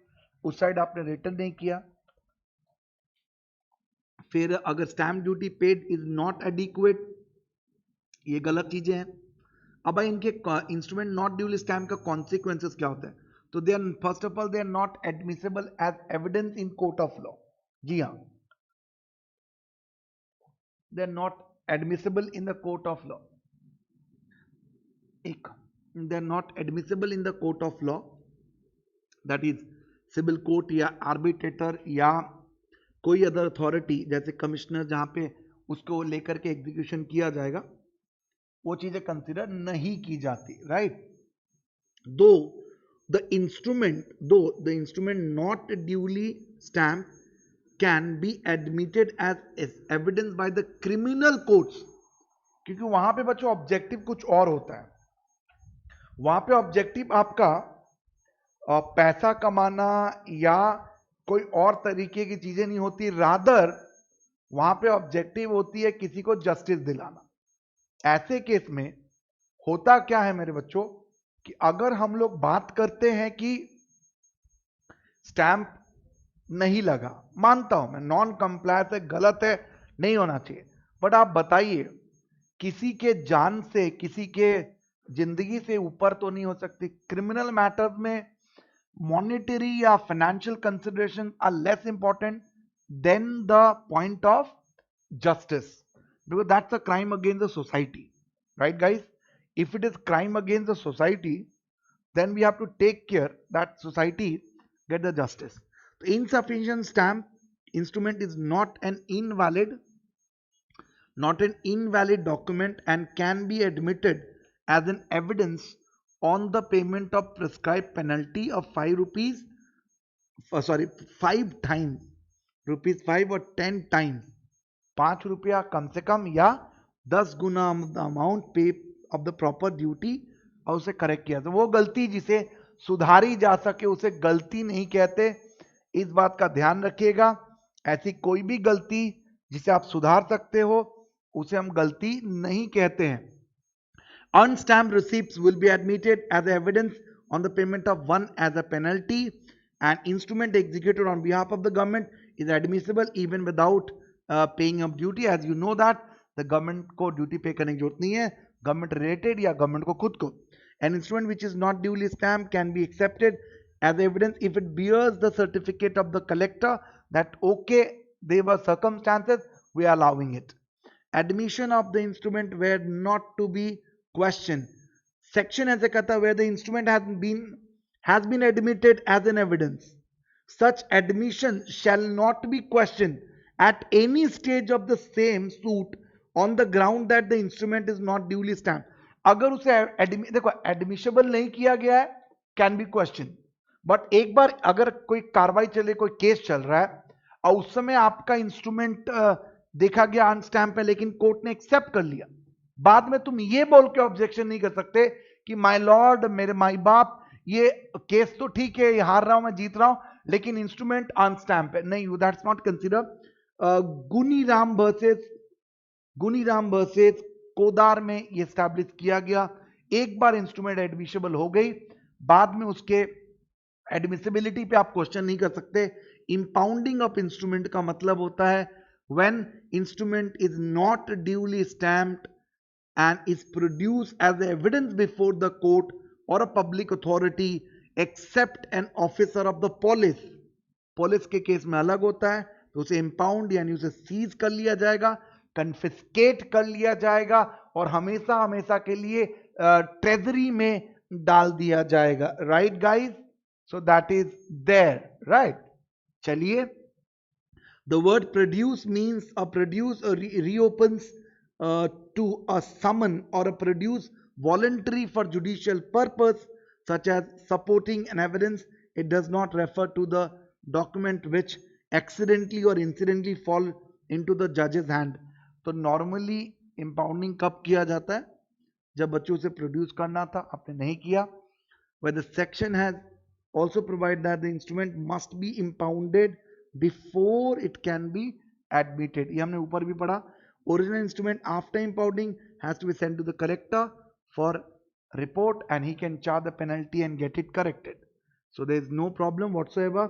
उस साइड आपने रिटर्न नहीं किया। फिर अगर stamp duty paid is not adequate, ये गलत चीजें हैं। अब इनके इंस्ट्रूमेंट नॉट ड्यूली स्टैंप का कॉन्सिक्वेंसेस क्या होता है, तो they are first of all they are not admissible as evidence in court of law. जी हाँ, they are not admissible in the court of law. एक, they are not admissible in the court of law, that is civil court या arbitrator या कोई other authority जैसे commissioner, जहां पे उसको लेकर के एग्जीक्यूशन किया जाएगा, वो चीजें कंसिडर नहीं की जाती, right. Though the instrument not duly stamp can be admitted as evidence by the criminal courts, क्योंकि वहां पे बच्चों ऑब्जेक्टिव कुछ और होता है। वहां पे ऑब्जेक्टिव आपका पैसा कमाना या कोई और तरीके की चीजें नहीं होती, रादर वहां पे ऑब्जेक्टिव होती है किसी को जस्टिस दिलाना। ऐसे केस में होता क्या है मेरे बच्चों कि अगर हम लोग बात करते हैं कि स्टैंप नहीं लगा, मानता हूं मैं नॉन कंप्लायंस है, गलत है, नहीं होना चाहिए, बट आप बताइए किसी के जान से, किसी के जिंदगी से ऊपर तो नहीं हो सकती। क्रिमिनल मैटर्स में मॉनिटरी या financial consideration are less important than the point of justice, because that's a crime against the society, right guys? If it is crime against the society, then we have to take care that society get the justice. The insufficient stamp instrument is not an invalid document and can be admitted as an evidence on the payment of prescribed penalty of 5 rupees, 5 times, rupees 5 or 10 times, 5 रुपया कम से कम या 10 गुना amount पे of the proper duty, और उसे correct किया। तो वो गलती जिसे सुधारी जा सके उसे गलती नहीं कहते, इस बात का ध्यान रखिएगा। ऐसी कोई भी गलती जिसे आप सुधार सकते हो उसे हम गलती नहीं कहते हैं। Unstamped receipts will be admitted as evidence on the payment of one as a penalty, and instrument executed on behalf of the government is admissible even without paying of duty. As you know that the government को duty pay करने की जरूरत नहीं है, government related या government को खुद को। An instrument which is not duly stamped can be accepted as evidence if it bears the certificate of the collector that okay, there were circumstances, we are allowing it. Admission of the instrument were not to be questioned. Section ऐसे कहता है where the instrument has been admitted as an evidence, such admission shall not be questioned at any stage of the same suit on the ground that the instrument is not duly stamped. अगर उसे देखो admissible नहीं किया गया है, can be question, but एक बार अगर कोई कार्रवाई चले, कोई केस चल रहा है और उस समय आपका इंस्ट्रूमेंट देखा गया अनस्टैम्प है लेकिन कोर्ट ने एक्सेप्ट कर लिया, बाद में तुम ये बोल के ऑब्जेक्शन नहीं कर सकते कि माय लॉर्ड, मेरे माई बाप, ये केस तो ठीक है, ये हार रहा हूं, मैं जीत रहा हूं, लेकिन इंस्ट्रूमेंट अनस्टैम्प है। नहीं, that's not consider. Guniram versus Kodar में ये स्टैब्लिश किया गया, एक बार इंस्ट्रूमेंट एडमिशेबल हो गई, बाद में उसके एडमिसिबिलिटी पे आप क्वेश्चन नहीं कर सकते। इंपाउंडिंग ऑफ इंस्ट्रूमेंट का मतलब होता है when instrument is not duly stamped and is produced as evidence before the court or a public authority except an officer of the police. Police के केस में अलग होता है, तो उसे इंपाउंड यानी उसे सीज कर लिया जाएगा, कन्फिस्केट कर लिया जाएगा और हमेशा हमेशा के लिए ट्रेजरी में डाल दिया जाएगा. Right guys? So that is there. Right. चलिए. The word produce means a produce reopens to a summon or a produce voluntary for judicial purpose such as supporting an evidence. It does not refer to the document which accidentally or incidentally fall into the judge's hand. तो normally impounding कब किया जाता है? जब बच्चों से produce करना था, आपने नहीं किया. Where the section has also provided that the instrument must be impounded before it can be admitted. ये हमने ऊपर भी पढ़ा. Original instrument after impounding has to be sent to the collector for report and he can charge the penalty and get it corrected. So there is no problem whatsoever.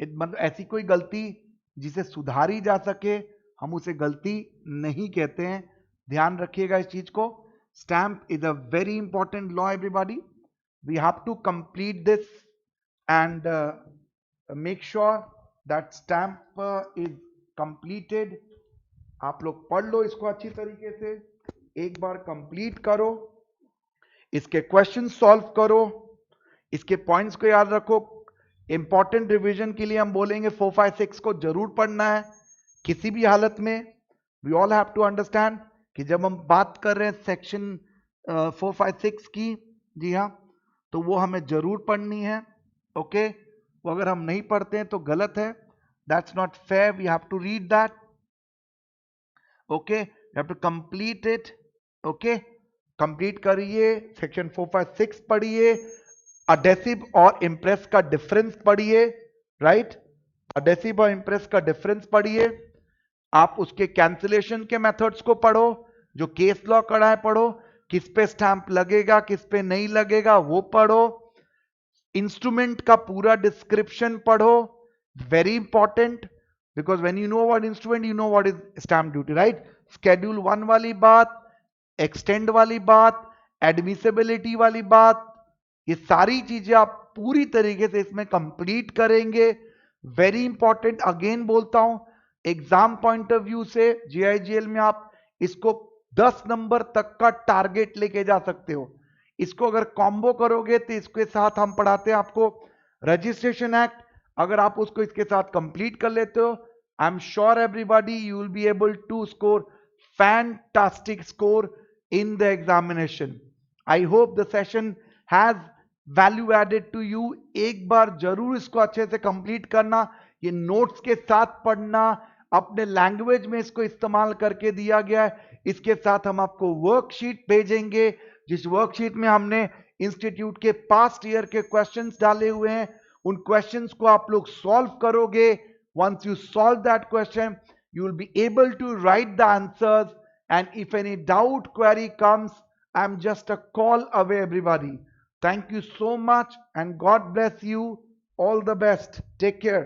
मतलब ऐसी कोई गलती जिसे सुधारी जा सके हम उसे गलती नहीं कहते हैं. ध्यान रखिएगा इस चीज को. Stamp is a very important law, everybody. We have to complete this and make sure that stamp is completed. आप लोग पढ़ लो इसको अच्छी तरीके से, एक बार कंप्लीट करो, इसके क्वेश्चन सॉल्व करो, इसके पॉइंट्स को याद रखो. इंपॉर्टेंट रिवीजन के लिए हम बोलेंगे 4, 5, 6 को जरूर पढ़ना है किसी भी हालत में. We all have to understand कि जब हम बात कर रहे हैं सेक्शन 4, 5, 6 की, जी हाँ, तो वो हमें जरूर पढ़नी है. ओके. वो अगर हम नहीं पढ़ते हैं तो गलत है. That's not fair. We have to read that. Okay. We have to complete it. Okay. Complete करिए. सेक्शन 4, 5, 6 पढ़िए. अडेसिव और इंप्रेस का डिफरेंस पढ़िए. राइट. अडेसिव और इंप्रेस का डिफरेंस पढ़िए. आप उसके कैंसिलेशन के मेथड्स को पढ़ो. जो केस लॉ करा है पढ़ो. किस पे स्टैंप लगेगा किस पे नहीं लगेगा वो पढ़ो. इंस्ट्रूमेंट का पूरा डिस्क्रिप्शन पढ़ो. Very important, because when you know what instrument you know what is stamp duty. Right. Schedule 1 वाली बात, एक्सटेंड वाली बात, एडमिसिबिलिटी वाली बात, ये सारी चीजें आप पूरी तरीके से इसमें कंप्लीट करेंगे. Very important. अगेन बोलता हूं, एग्जाम पॉइंट ऑफ व्यू से जीआईजीएल में आप इसको 10 नंबर तक का टारगेट लेके जा सकते हो. इसको अगर कॉम्बो करोगे तो इसके साथ हम पढ़ाते हैं आपको रजिस्ट्रेशन एक्ट. अगर आप उसको इसके साथ कंप्लीट कर लेते हो, I am sure everybody you will be able to score fantastic score in the examination. I hope the session has value added to you. एक बार जरूर इसको अच्छे से कंप्लीट करना. ये नोट्स के साथ पढ़ना. अपने लैंग्वेज में इसको इस्तेमाल करके दिया गया है. इसके साथ हम आपको वर्कशीट भेजेंगे, जिस वर्कशीट में हमने इंस्टीट्यूट के पास्ट ईयर के क्वेश्चंस डाले हुए हैं. उन क्वेश्चंस को आप लोग सॉल्व करोगे. Once you solve that question you will be able to write the answers. And if any doubt query comes, I am just a call away everybody. Thank you so much and God bless you. All the best. Take care.